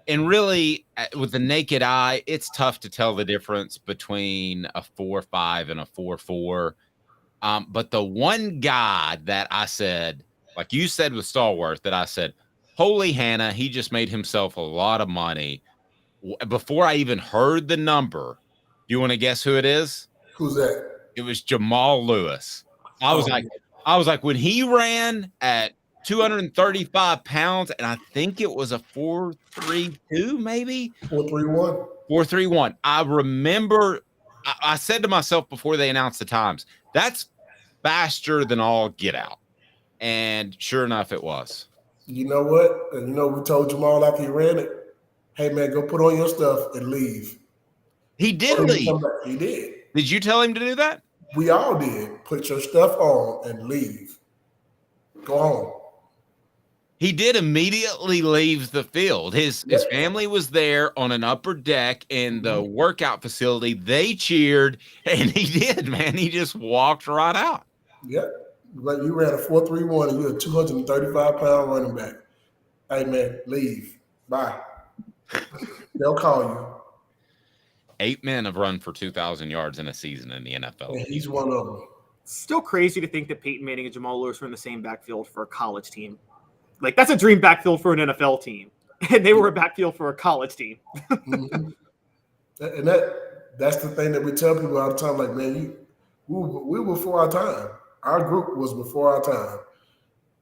And really, with the naked eye, it's tough to tell the difference between a 4.5 and a 4.4. But the one guy that I said, like you said with Stallworth, that I said, holy Hannah, he just made himself a lot of money. Before I even heard the number, do you want to guess who it is? Who's that? It was Jamal Lewis. I was like, when he ran at 235 pounds, and I think it was a 4.32, maybe 4.31. 4.31. I remember I said to myself before they announced the times, that's faster than all get out. And sure enough, it was. You know what? And we told Jamal after he ran it, hey, man, go put on your stuff and leave. He did leave. He did. Did you tell him to do that? We all did. Put your stuff on and leave. Go home. He did immediately leave the field. His family was there on an upper deck in the workout facility. They cheered, and he did, man. He just walked right out. Yep. Like you ran a 4.31 and you're a 235-pound running back. Hey, man, leave. Bye. They'll call you. 8 men have run for 2,000 yards in a season in the NFL. And he's one of them. Still crazy to think that Peyton Manning and Jamal Lewis were in the same backfield for a college team. Like, that's a dream backfield for an NFL team. And they were a backfield for a college team. And that's the thing that we tell people all the time. Like, man, we were before our time. Our group was before our time.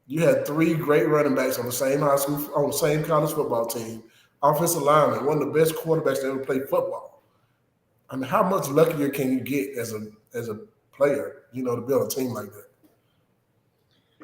You had 3 great running backs on the same high school, on the same college football team. Offensive lineman, one of the best quarterbacks that ever played football. I mean, how much luckier can you get as a player, to be on a team like that?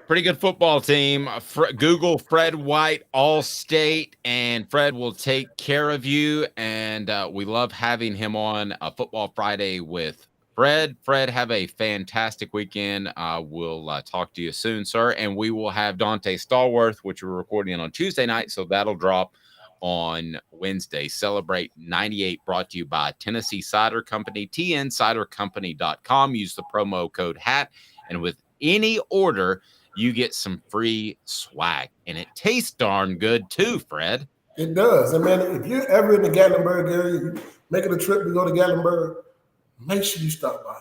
Pretty good football team. Google Fred White All-State, and Fred will take care of you. And we love having him on a Football Friday with Fred. Fred, have a fantastic weekend. We'll talk to you soon, sir. And we will have Dante Stallworth, which we're recording on Tuesday night, so that'll drop on Wednesday. Celebrate 98, brought to you by Tennessee Cider Company, tncidercompany.com. Use the promo code HAT, and with any order, you get some free swag. And it tastes darn good too, Fred. It does. And man, if you're ever in the Gatlinburg area, you're making a trip to go to Gatlinburg, make sure you stop by.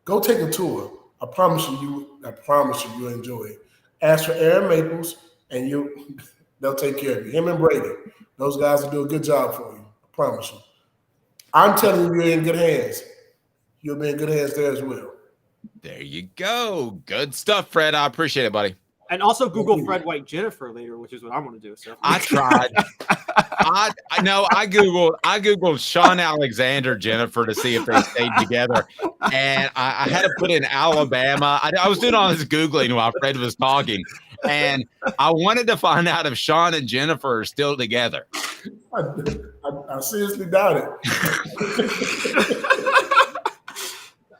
Go take a tour. I promise you you'll enjoy it. Ask for Aaron Maples, and they'll take care of you. Him and Brady. Those guys will do a good job for you. I promise you. I'm telling you, you're in good hands. You'll be in good hands there as well. There you go. Good stuff, Fred. I appreciate it, buddy. And also Google Fred White Jennifer later, which is what I want to do. So I tried. I know I googled Sean Alexander Jennifer to see if they stayed together, and I had to put in Alabama. I was doing all this googling while Fred was talking, and I wanted to find out if Sean and Jennifer are still together. I seriously doubt it.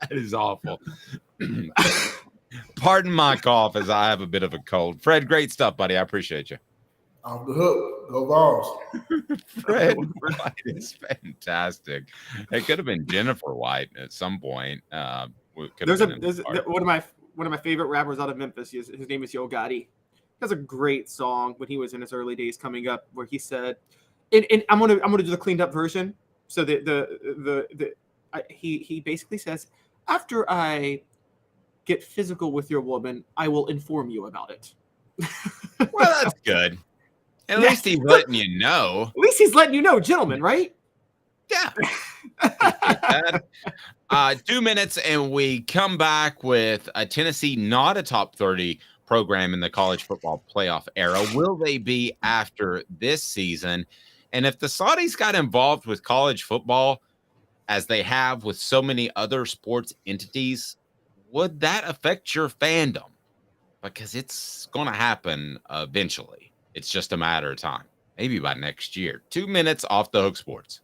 That is awful. Pardon my cough as I have a bit of a cold. Fred, great stuff, buddy. I appreciate you. Off the hook. Go Vols. Fred White is fantastic. It could have been Jennifer White at some point. There's one of my favorite rappers out of Memphis. His name is Yo Gotti. He has a great song when he was in his early days coming up, where he said, and I'm gonna do the cleaned up version. So he basically says, after I get physical with your woman, I will inform you about it. Well, that's good. At least he's letting you know. At least he's letting you know, gentlemen, right? Yeah. 2 minutes, and we come back with Tennessee, not a top 30 program in the college football playoff era. Will they be after this season? And if the Saudis got involved with college football, as they have with so many other sports entities, would that affect your fandom? Because it's going to happen eventually. It's just a matter of time. Maybe by next year. 2 minutes off the hook sports.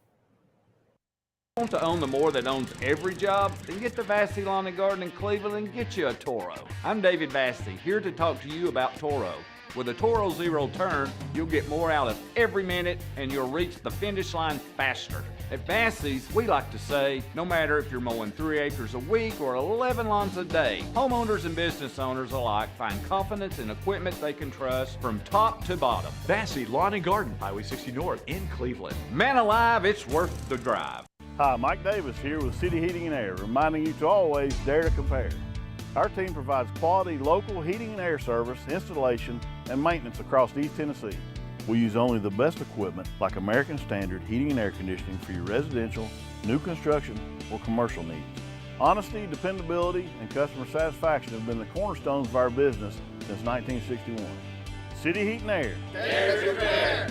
Want to own the more that owns every job? Then get to Vassy Lawn and Garden in Cleveland and get you a Toro. I'm David Vassy, here to talk to you about Toro. With a Toro Zero Turn, you'll get more out of every minute and you'll reach the finish line faster. At Vassy's, we like to say, no matter if you're mowing 3 acres a week or 11 lawns a day, homeowners and business owners alike find confidence in equipment they can trust from top to bottom. Vassy Lawn and Garden, Highway 60 North in Cleveland. Man alive, it's worth the drive. Hi, Mike Davis here with City Heating and Air, reminding you to always dare to compare. Our team provides quality local heating and air service, installation, and maintenance across East Tennessee. We use only the best equipment like American Standard heating and air conditioning for your residential, new construction, or commercial needs. Honesty, dependability, and customer satisfaction have been the cornerstones of our business since 1961. City Heat and Air. Dare to compare.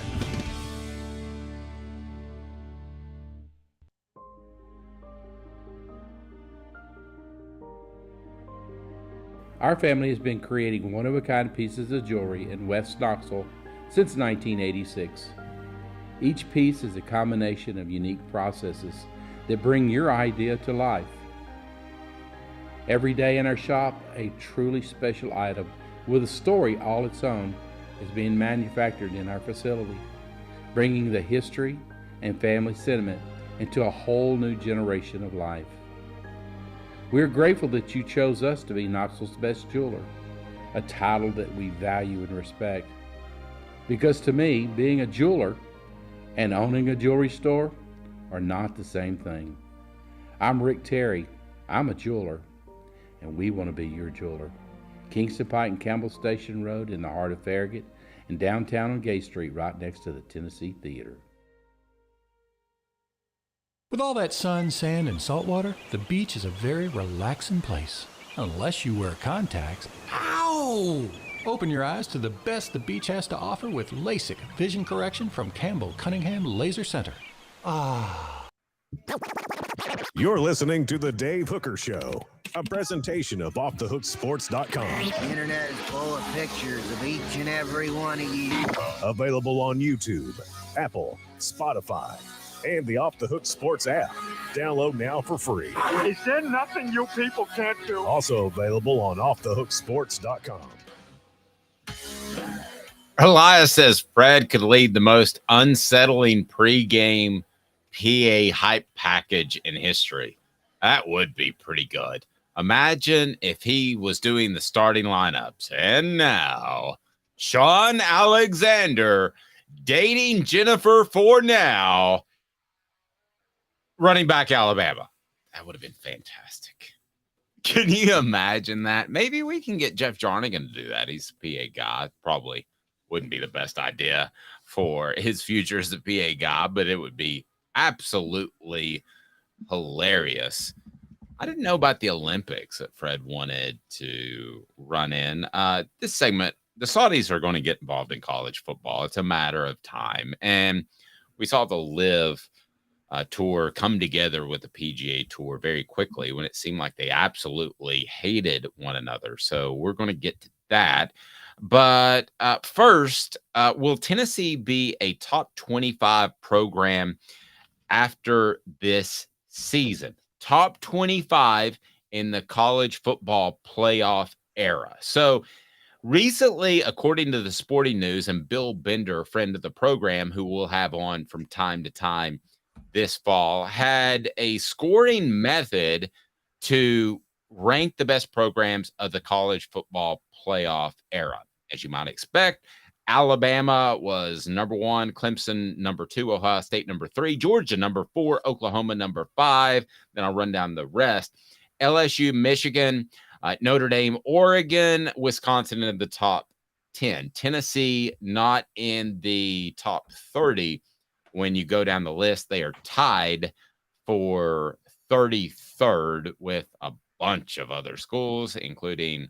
Our family has been creating one-of-a-kind pieces of jewelry in West Knoxville since 1986. Each piece is a combination of unique processes that bring your idea to life. Every day in our shop, a truly special item with a story all its own is being manufactured in our facility, bringing the history and family sentiment into a whole new generation of life. We're grateful that you chose us to be Knoxville's best jeweler, a title that we value and respect. Because to me, being a jeweler and owning a jewelry store are not the same thing. I'm Rick Terry. I'm a jeweler, and we want to be your jeweler. Kingston Pike and Campbell Station Road in the heart of Farragut, and downtown on Gay Street right next to the Tennessee Theater. With all that sun, sand, and salt water, the beach is a very relaxing place. Unless you wear contacts. Ow! Open your eyes to the best the beach has to offer with LASIK vision correction from Campbell Cunningham Laser Center. Ah. You're listening to The Dave Hooker Show, a presentation of OffTheHookSports.com. The internet is full of pictures of each and every one of you. Available on YouTube, Apple, Spotify, and the Off the Hook Sports app. Download now for free. Is there nothing you people can't do? Also available on OffTheHookSports.com. Elias says Fred could lead the most unsettling pregame PA hype package in history. That would be pretty good. Imagine if he was doing the starting lineups. And now, Sean Alexander dating Jennifer for now. Running back Alabama. That would have been fantastic. Can you imagine that? Maybe we can get Jeff Jarnigan to do that. He's a PA guy. Probably wouldn't be the best idea for his future as a PA guy, but it would be absolutely hilarious. I didn't know about the Olympics that Fred wanted to run in. This segment the Saudis are going to get involved in college football. It's a matter of time. And we saw the Live tour come together with the PGA Tour very quickly when it seemed like they absolutely hated one another. So we're going to get to that. But first, will Tennessee be a top 25 program after this season? Top 25 in the college football playoff era. So recently, according to the Sporting News, and Bill Bender, a friend of the program who we'll have on from time to time this fall, had a scoring method to rank the best programs of the college football playoff era. As you might expect, Alabama was number 1, Clemson number 2, Ohio State number 3, Georgia number 4, Oklahoma number 5. Then I'll run down the rest. LSU, Michigan, Notre Dame, Oregon, Wisconsin in the top 10. Tennessee not in the top 30. When you go down the list, they are tied for 33rd with a bunch of other schools, including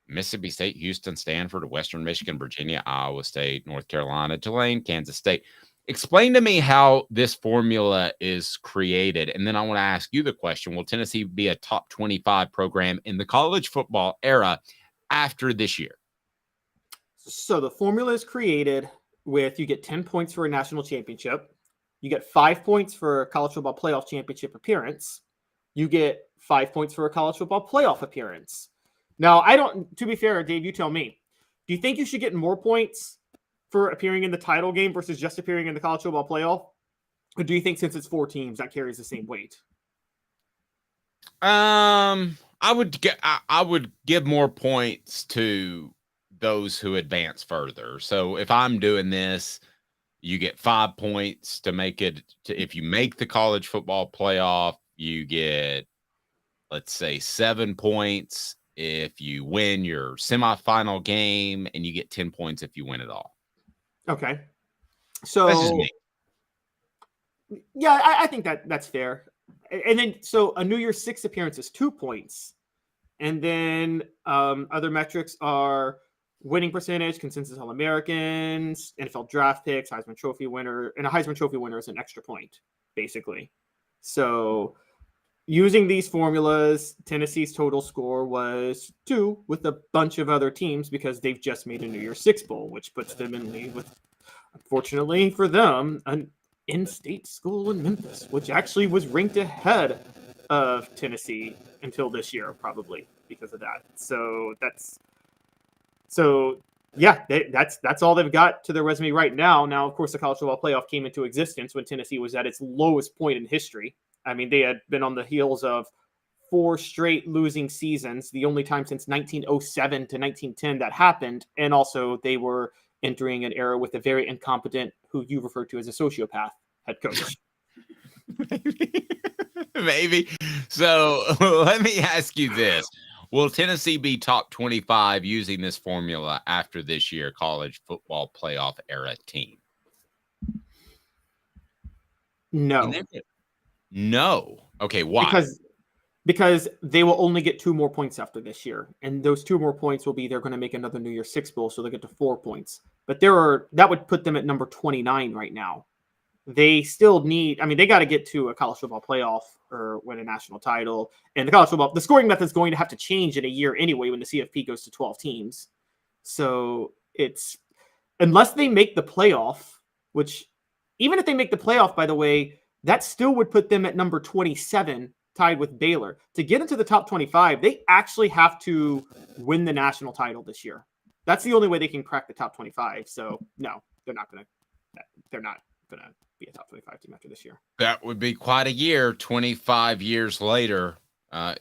Mississippi State, Houston, Stanford, Western Michigan, Virginia, Iowa State, North Carolina, Tulane, Kansas State. Explain to me how this formula is created. And then I want to ask you the question, will Tennessee be a top 25 program in the college football era after this year? So the formula is created with, you get 10 points for a national championship. You get 5 points for a college football playoff championship appearance. You get 5 points for a college football playoff appearance. Now, to be fair, Dave, you tell me, do you think you should get more points for appearing in the title game versus just appearing in the college football playoff? Or do you think since it's 4 teams, that carries the same weight? I would give more points to those who advance further. So if I'm doing this, you get 5 points to make it. If you make the college football playoff, you get, let's say, 7 points if you win your semifinal game, and you get 10 points if you win it all. Okay. So that's just me. Yeah, I think that's fair. And then, so a New Year's 6 appearance is 2 points. And then other metrics are winning percentage, consensus All-Americans, NFL draft picks, Heisman Trophy winner, and a Heisman Trophy winner is an extra point, basically. So using these formulas, Tennessee's total score was 2 with a bunch of other teams because they've just made a New Year's 6 bowl, which puts them in league with, unfortunately for them, an in-state school in Memphis, which actually was ranked ahead of Tennessee until this year, probably because of that. That's all they've got to their resume right now. Now, of course, the college football playoff came into existence when Tennessee was at its lowest point in history. I mean, they had been on the heels of 4 straight losing seasons, the only time since 1907 to 1910 that happened. And also they were entering an era with a very incompetent, who you refer to as a sociopath, head coach. Maybe. So let me ask you this. Will Tennessee be top 25 using this formula after this year college football playoff era team? No. No. Okay, why? Because they will only get 2 more points after this year. And those 2 more points will be, they're going to make another New Year's 6 bowl, so they'll get to 4 points. But that would put them at number 29 right now. They still need, they got to get to a college football playoff or win a national title. And the scoring method is going to have to change in a year anyway when the CFP goes to 12 teams. So unless they make the playoff, which even if they make the playoff, by the way, that still would put them at number 27, tied with Baylor. To get into the top 25, they actually have to win the national title this year. That's the only way they can crack the top 25. So no, they're not going to be a top 25 team after this year. That would be quite a year. 25 years later,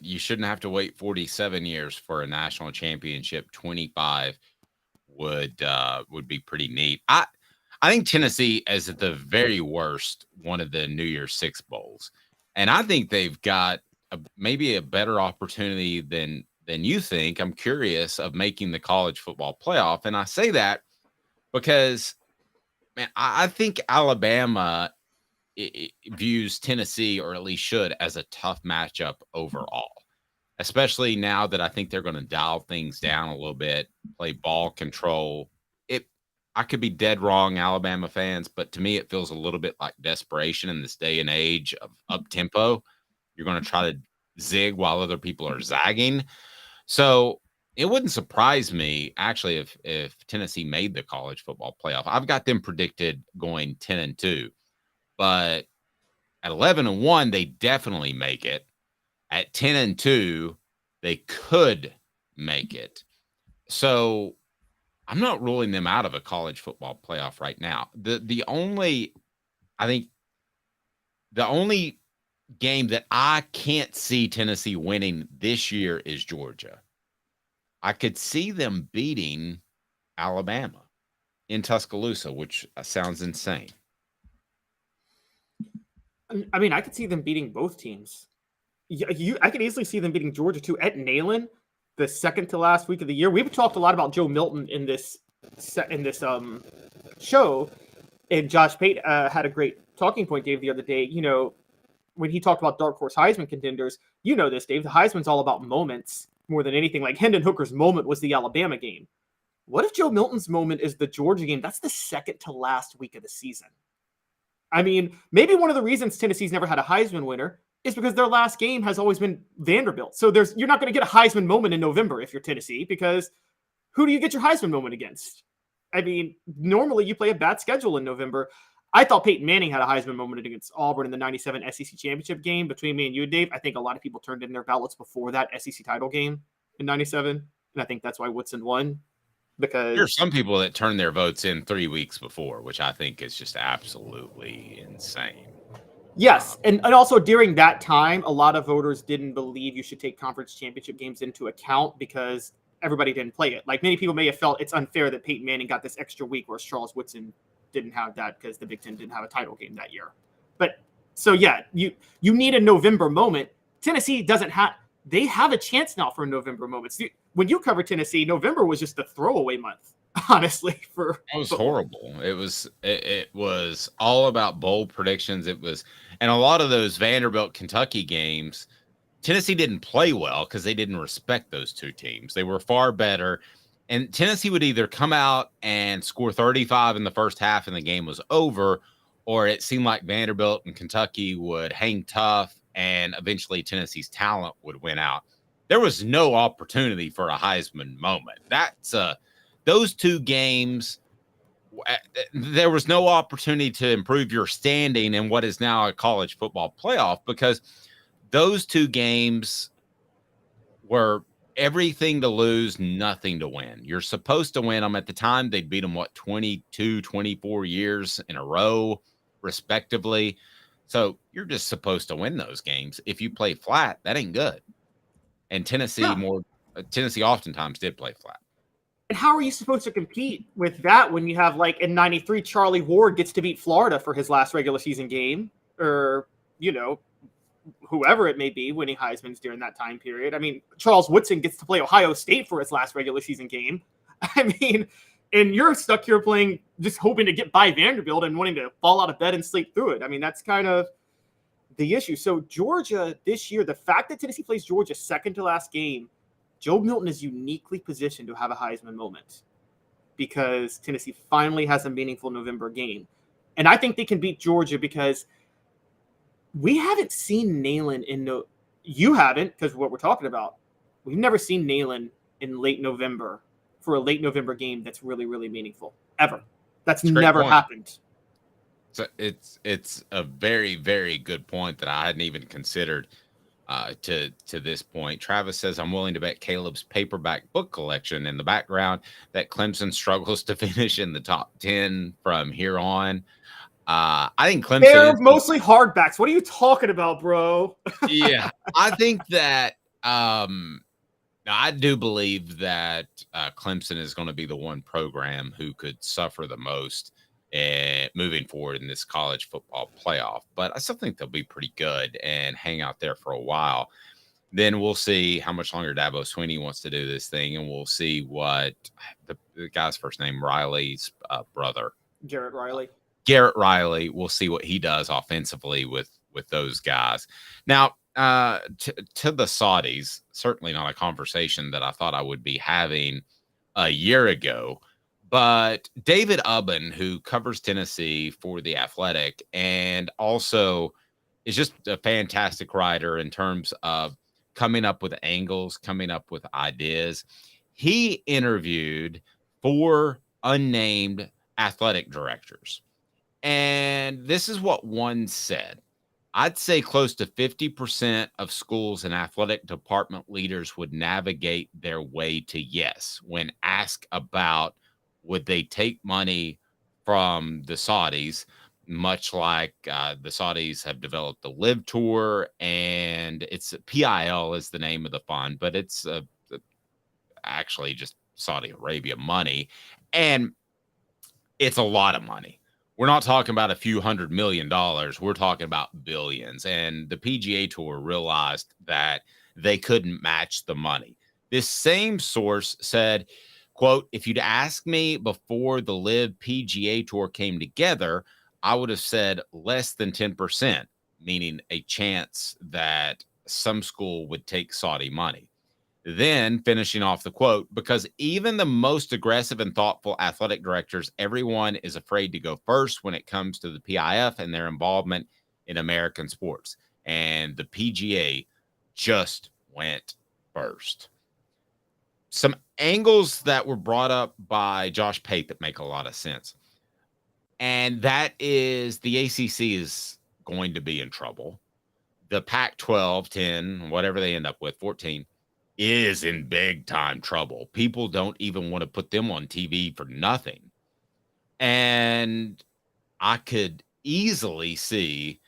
you shouldn't have to wait 47 years for a national championship. 25 would be pretty neat. I think Tennessee is at the very worst one of the New Year's 6 bowls, and I think they've got maybe a better opportunity than you think. I'm curious of making the college football playoff, and I say that because, man, I think Alabama views Tennessee, or at least should, as a tough matchup overall. especially now that I think they're going to dial things down a little bit, play ball control. I could be dead wrong, Alabama fans, but to me, it feels a little bit like desperation in this day and age of up tempo. You're going to try to zig while other people are zagging. So it wouldn't surprise me actually if Tennessee made the college football playoff. I've got them predicted going 10-2, but at 11-1, they definitely make it. At 10-2, they could make it. So I'm not ruling them out of a college football playoff right now. The only game that I can't see Tennessee winning this year is Georgia. I could see them beating Alabama in Tuscaloosa, which sounds insane. I mean, I could see them beating both teams. I could easily see them beating Georgia too at Neyland, the second to last week of the year. We've talked a lot about Joe Milton in this show, and Josh Pate had a great talking point, Dave, the other day. You know, when he talked about dark horse Heisman contenders, you know this, Dave. The Heisman's all about moments more than anything. Like Hendon Hooker's moment was the Alabama game. What if Joe Milton's moment is the Georgia game? That's the second to last week of the season. I mean, maybe one of the reasons Tennessee's never had a Heisman winner is because their last game has always been Vanderbilt. So you're not going to get a Heisman moment in November if you're Tennessee, because who do you get your Heisman moment against? I mean, normally you play a bad schedule in November. I thought Peyton Manning had a Heisman moment against Auburn in the 97 SEC championship game between me and you, Dave. I think a lot of people turned in their ballots before that SEC title game in 97. And I think that's why Woodson won. Because there are some people that turn their votes in 3 weeks before, which I think is just absolutely insane. Yes, and also during that time, a lot of voters didn't believe you should take conference championship games into account because everybody didn't play it. Like, many people may have felt it's unfair that Peyton Manning got this extra week, whereas Charles Woodson didn't have that because the Big Ten didn't have a title game that year. But so yeah, you need a November moment. Tennessee doesn't have. They have a chance now for a November moment. See, when you cover Tennessee, November was just a throwaway month, honestly. It was horrible. It was all about bold predictions. And a lot of those Vanderbilt Kentucky games, Tennessee didn't play well because they didn't respect those two teams. They were far better. And Tennessee would either come out and score 35 in the first half and the game was over, or it seemed like Vanderbilt and Kentucky would hang tough and eventually Tennessee's talent would win out. There was no opportunity for a Heisman moment. Those two games, there was no opportunity to improve your standing in what is now a college football playoff, because those two games were everything to lose, nothing to win. You're supposed to win them. At the time, they'd beat them, 22, 24 years in a row, respectively. So you're just supposed to win those games. If you play flat, that ain't good. And Tennessee oftentimes did play flat. And how are you supposed to compete with that when you have, like, in 93, Charlie Ward gets to beat Florida for his last regular season game, or, you know, whoever it may be winning Heisman's during that time period. I mean, Charles Woodson gets to play Ohio State for his last regular season game. I mean, and you're stuck here playing, just hoping to get by Vanderbilt and wanting to fall out of bed and sleep through it. I mean, that's kind of the issue. So Georgia this year, the fact that Tennessee plays Georgia second to last game, Joe Milton is uniquely positioned to have a Heisman moment because Tennessee finally has a meaningful November game. And I think they can beat Georgia because we haven't seen Neyland you haven't, because what we're talking about. We've never seen Neyland in late November for a late November game that's really, really meaningful, ever. That's never happened. So it's a very, very good point that I hadn't even considered to this point. Travis says, I'm willing to bet Caleb's paperback book collection in the background that Clemson struggles to finish in the top 10 from here on. I think Clemson. They're mostly hardbacks. What are you talking about, bro? Yeah, I think that I do believe that Clemson is going to be the one program who could suffer the most moving forward in this college football playoff. But I still think they'll be pretty good and hang out there for a while. Then we'll see how much longer Dabo Swinney wants to do this thing, and we'll see what the guy's first name, Riley's brother. Garrett Riley. We'll see what he does offensively with those guys. Now, to the Saudis, certainly not a conversation that I thought I would be having a year ago. But David Ubben, who covers Tennessee for The Athletic and also is just a fantastic writer in terms of coming up with angles, coming up with ideas. He interviewed 4 unnamed athletic directors. And this is what one said. I'd say close to 50% of schools and athletic department leaders would navigate their way to yes when asked about would they take money from the Saudis, much like the Saudis have developed the Live Tour, and it's PIL is the name of the fund, but it's actually just Saudi Arabia money, and it's a lot of money. We're not talking about a few $100 million. We're talking about billions. And the PGA Tour realized that they couldn't match the money. This same source said, quote, if you'd asked me before the Live PGA Tour came together, I would have said less than 10%, meaning a chance that some school would take Saudi money. Then finishing off the quote, because even the most aggressive and thoughtful athletic directors, everyone is afraid to go first when it comes to the PIF and their involvement in American sports. And the PGA just went first. Some angles that were brought up by Josh Pate that make a lot of sense. And that is the ACC is going to be in trouble. The Pac-12, 10, whatever they end up with, 14, is in big time trouble. People don't even want to put them on TV for nothing. And I could easily see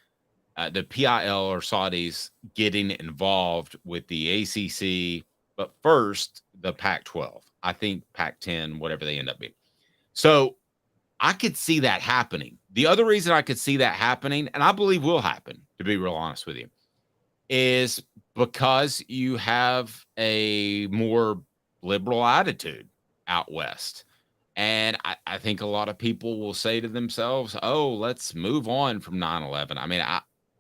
the PIL or Saudis getting involved with the ACC, but first the Pac-12. I think Pac-10, whatever they end up being. So I could see that happening. The other reason I could see that happening, and I believe will happen, to be real honest with you, is because you have a more liberal attitude out west. And I think a lot of people will say to themselves, oh, let's move on from 9/11. I mean,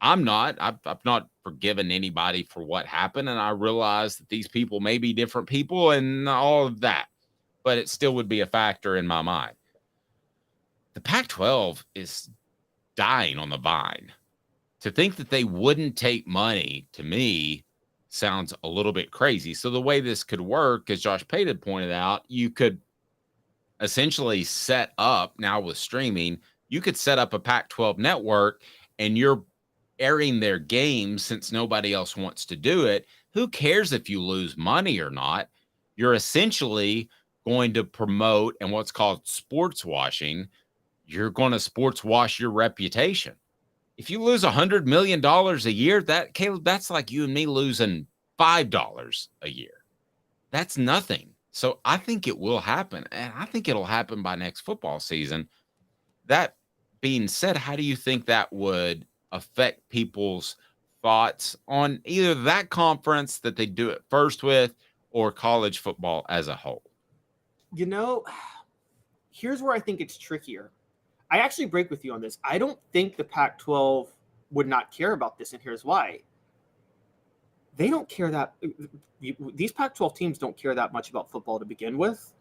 I've not forgiven anybody for what happened. And I realize that these people may be different people and all of that, but it still would be a factor in my mind. The Pac-12 is dying on the vine. To think that they wouldn't take money, to me, sounds a little bit crazy. So the way this could work, as Josh Pate had pointed out, you could essentially set up, now with streaming, you could set up a Pac-12 network and you're airing their games since nobody else wants to do it. Who cares if you lose money or not? You're essentially going to promote and what's called sports washing. You're going to sports wash your reputation. If you lose $100 million a year, that's like you and me losing $5 a year. That's nothing. So I think it will happen, and I think it'll happen by next football season. That being said, how do you think that would affect people's thoughts on either that conference that they do it first with or college football as a whole? You know, here's where I think it's trickier. I actually break with you on this. I don't think the Pac-12 would not care about this, and here's why. They don't care that these Pac-12 teams don't care that much about football to begin with.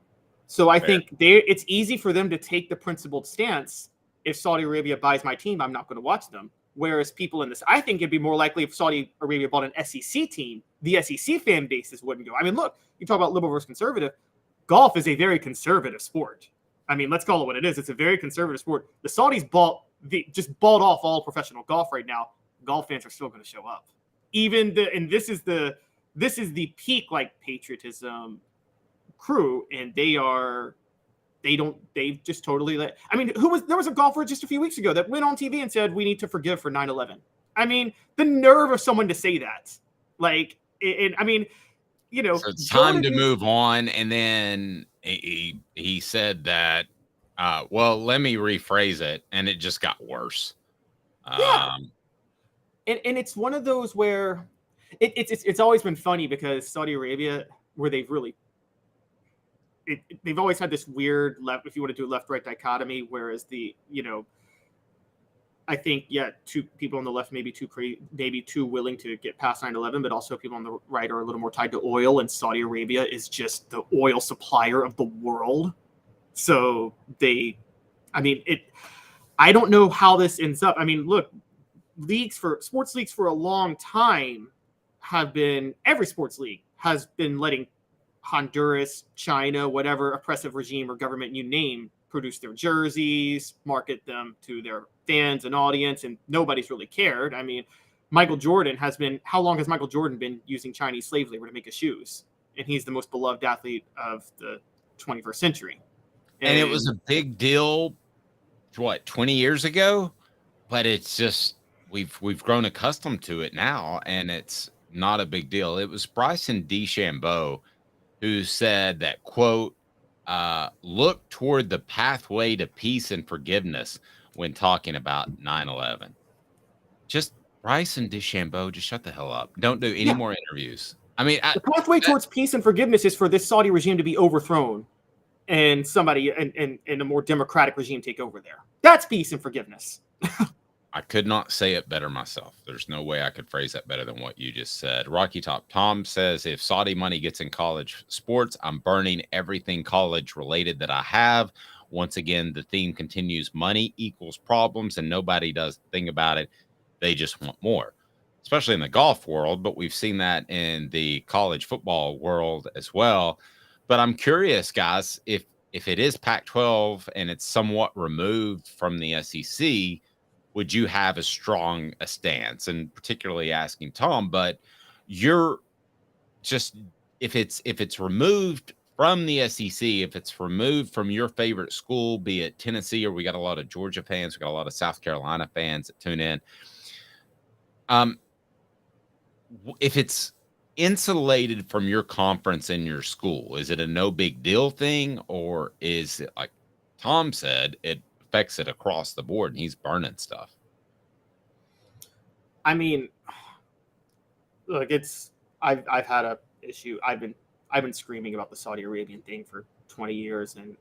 So I think it's easy for them to take the principled stance. If Saudi Arabia buys my team, I'm not going to watch them. Whereas people in this, I think it'd be more likely if Saudi Arabia bought an SEC team, the SEC fan bases wouldn't go. I mean, look, you talk about liberal versus conservative. Golf is a very conservative sport. I mean, let's call it what it is. It's a very conservative sport. The Saudis just bought off all professional golf right now. Golf fans are still going to show up. This is the peak like patriotism crew, and they've just totally I mean, there was a golfer just a few weeks ago that went on TV and said we need to forgive for 9/11. I mean, the nerve of someone to say that. Like, I mean, you know, so it's time to move on. And then he said that, well, let me rephrase it. And it just got worse. Yeah. And it's one of those where it's always been funny because Saudi Arabia, where they've always had this weird left, if you want to do left-right dichotomy, whereas I think, two people on the left maybe too willing to get past 9/11, but also people on the right are a little more tied to oil, and Saudi Arabia is just the oil supplier of the world. So I don't know how this ends up. I mean, look, sports leagues for a long time every sports league has been letting Honduras, China, whatever oppressive regime or government you name, produce their jerseys, market them to their fans and audience, and nobody's really cared. I mean, how long has Michael Jordan been using Chinese slave labor to make his shoes? And he's the most beloved athlete of the 21st century. And it was a big deal, 20 years ago? But it's just, we've grown accustomed to it now, and it's not a big deal. It was Bryson DeChambeau who said that, quote, look toward the pathway to peace and forgiveness when talking about 9/11. Just Bryson DeChambeau, just shut the hell up. Don't do any more interviews. I mean, the pathway towards peace and forgiveness is for this Saudi regime to be overthrown and somebody and a more democratic regime take over there. That's peace and forgiveness. I could not say it better myself. There's no way I could phrase that better than what you just said. Rocky Top Tom says, if Saudi money gets in college sports, I'm burning everything college related that I have. Once again, the theme continues. Money equals problems, and nobody does a thing about it. They just want more, especially in the golf world. But we've seen that in the college football world as well. But I'm curious, guys, if it is Pac-12 and it's somewhat removed from the SEC, would you have as strong a stance? And particularly asking Tom, but you're just, if it's removed from the SEC, if it's removed from your favorite school, be it Tennessee, or we got a lot of Georgia fans, we got a lot of South Carolina fans that tune in. If it's insulated from your conference and your school, is it a no big deal thing, or is it, like Tom said, it affects it across the board and he's burning stuff? I mean, look, I've had a issue. I've been screaming about the Saudi Arabian thing for 20 years, and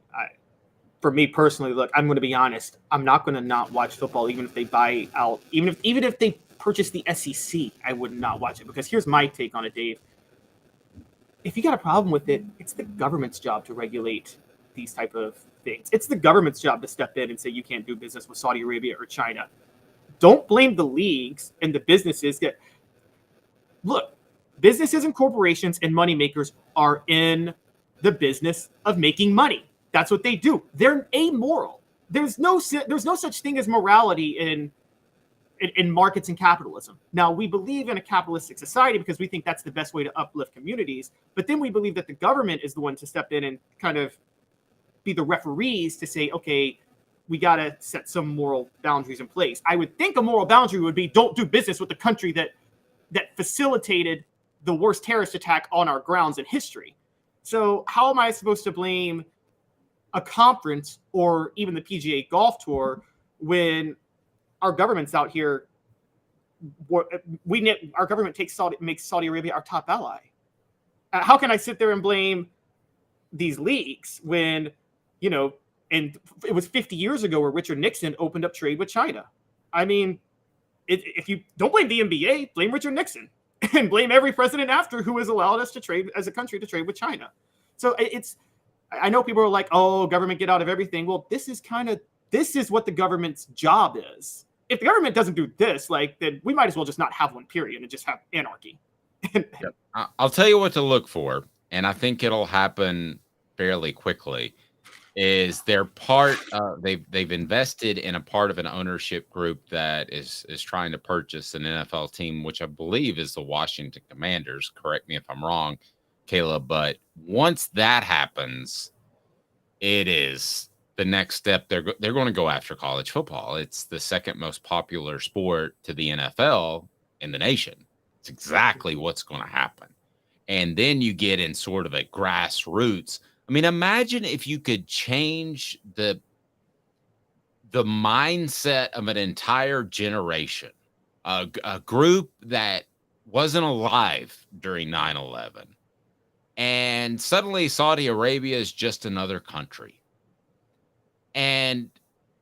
for me personally, look, I'm going to be honest. I'm not going to not watch football, even if they buy out, even if they purchase the SEC. I would not watch it, because here's my take on it, Dave. If you got a problem with it, it's the government's job to regulate these type of things. It's the government's job to step in and say you can't do business with Saudi Arabia or China. Don't blame the leagues and the businesses that look. Businesses and corporations and moneymakers are in the business of making money. That's what they do. They're amoral. There's no such thing as morality in markets and capitalism. Now, we believe in a capitalistic society because we think that's the best way to uplift communities. But then we believe that the government is the one to step in and kind of be the referees to say, okay, we got to set some moral boundaries in place. I would think a moral boundary would be don't do business with the country that facilitated the worst terrorist attack on our grounds in history. So how am I supposed to blame a conference or even the PGA Golf Tour when our government's out here? Our government makes Saudi Arabia our top ally. How can I sit there and blame these leagues when, and it was 50 years ago where Richard Nixon opened up trade with China? I mean, if you don't blame the NBA, blame Richard Nixon. And blame every president after who has allowed us to trade as a country to trade with China. So I know people are like, oh, government get out of everything. Well, this is what the government's job is. If the government doesn't do this, then we might as well just not have one, period, and just have anarchy. Yep. I'll tell you what to look for, and I think it'll happen fairly quickly. Is they're they've invested in a part of an ownership group that is trying to purchase an NFL team, which I believe is the Washington Commanders. Correct me if I'm wrong, Caleb. But once that happens, it is the next step. They're going to go after college football. It's the second most popular sport to the NFL in the nation. It's exactly what's going to happen. And then you get in sort of a grassroots. I mean, imagine if you could change the mindset of an entire generation, a group that wasn't alive during 9/11, and suddenly Saudi Arabia is just another country. And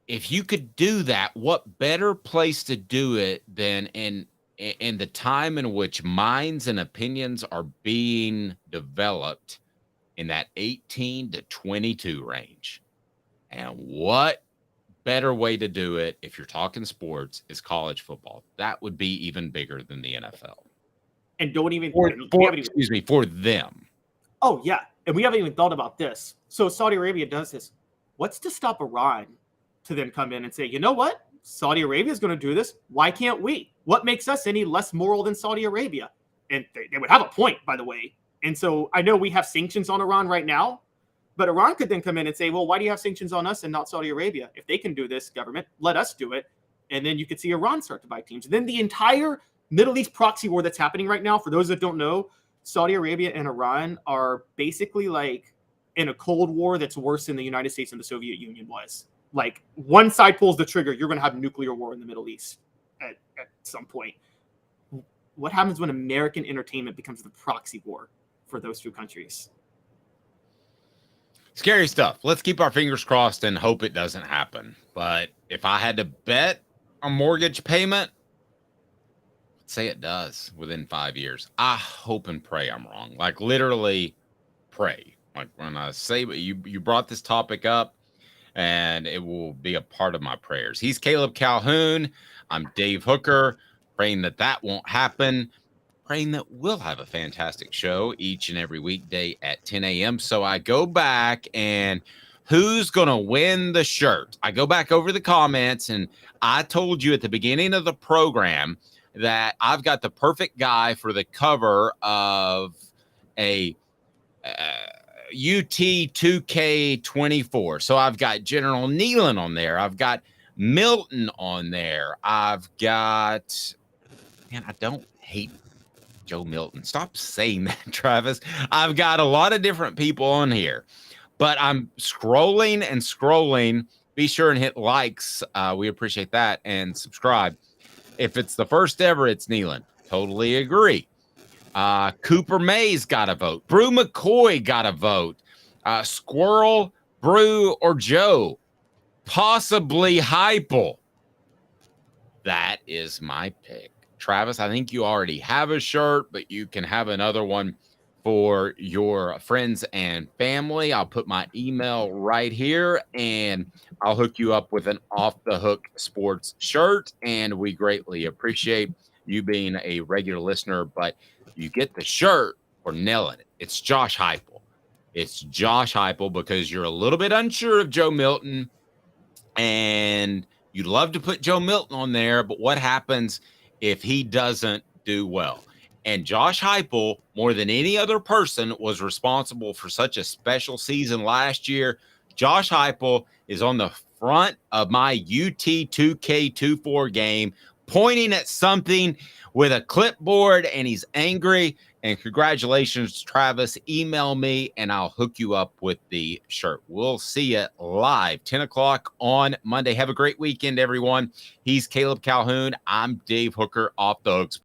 if you could do that, what better place to do it than in the time in which minds and opinions are being developed in that 18 to 22 range? And what better way to do it, if you're talking sports, is college football. That would be even bigger than the NFL. And don't even for them. Oh yeah, and we haven't even thought about this. So Saudi Arabia does this. What's to stop Iran to then come in and say, you know what? Saudi Arabia is going to do this. Why can't we? What makes us any less moral than Saudi Arabia? And they would have a point, by the way. And so I know we have sanctions on Iran right now, but Iran could then come in and say, well, why do you have sanctions on us and not Saudi Arabia? If they can do this, government, let us do it. And then you could see Iran start to buy teams. And then the entire Middle East proxy war that's happening right now, for those that don't know, Saudi Arabia and Iran are basically like in a Cold War that's worse than the United States and the Soviet Union was. Like, one side pulls the trigger, you're going to have a nuclear war in the Middle East at some point. What happens when American entertainment becomes the proxy war for those two countries? Scary stuff. Let's keep our fingers crossed and hope it doesn't happen. But if I had to bet a mortgage payment, let's say it does within 5 years. I hope and pray I'm wrong. Like, literally pray. Like, when I say you brought this topic up, and it will be a part of my prayers. He's Caleb Calhoun. I'm Dave Hooker, praying that won't happen, praying that we'll have a fantastic show each and every weekday at 10 a.m. So I go back and who's going to win the shirt? I go back over the comments, and I told you at the beginning of the program that I've got the perfect guy for the cover of a UT 2K24. So I've got General Nealon on there. I've got Milton on there. I've got, man, I don't hate Joe Milton. Stop saying that, Travis. I've got a lot of different people on here, but I'm scrolling and scrolling. Be sure and hit likes. We appreciate that, and subscribe. If it's the first ever, it's Nealon. Totally agree. Cooper Mays got a vote. Brew McCoy got a vote. Squirrel, Brew, or Joe. Possibly Heupel. That is my pick. Travis, I think you already have a shirt, but you can have another one for your friends and family. I'll put my email right here, and I'll hook you up with an Off the Hook Sports shirt, and we greatly appreciate you being a regular listener, but you get the shirt for nailing it. It's Josh Heupel. It's Josh Heupel because you're a little bit unsure of Joe Milton, and you'd love to put Joe Milton on there, but what happens if he doesn't do well? And Josh Heupel, more than any other person, was responsible for such a special season last year. Josh Heupel is on the front of my UT 2K24 game, pointing at something with a clipboard, and he's angry. And congratulations, Travis. Email me, and I'll hook you up with the shirt. We'll see you live, 10 o'clock on Monday. Have a great weekend, everyone. He's Caleb Calhoun. I'm Dave Hooker, Off the Hooks.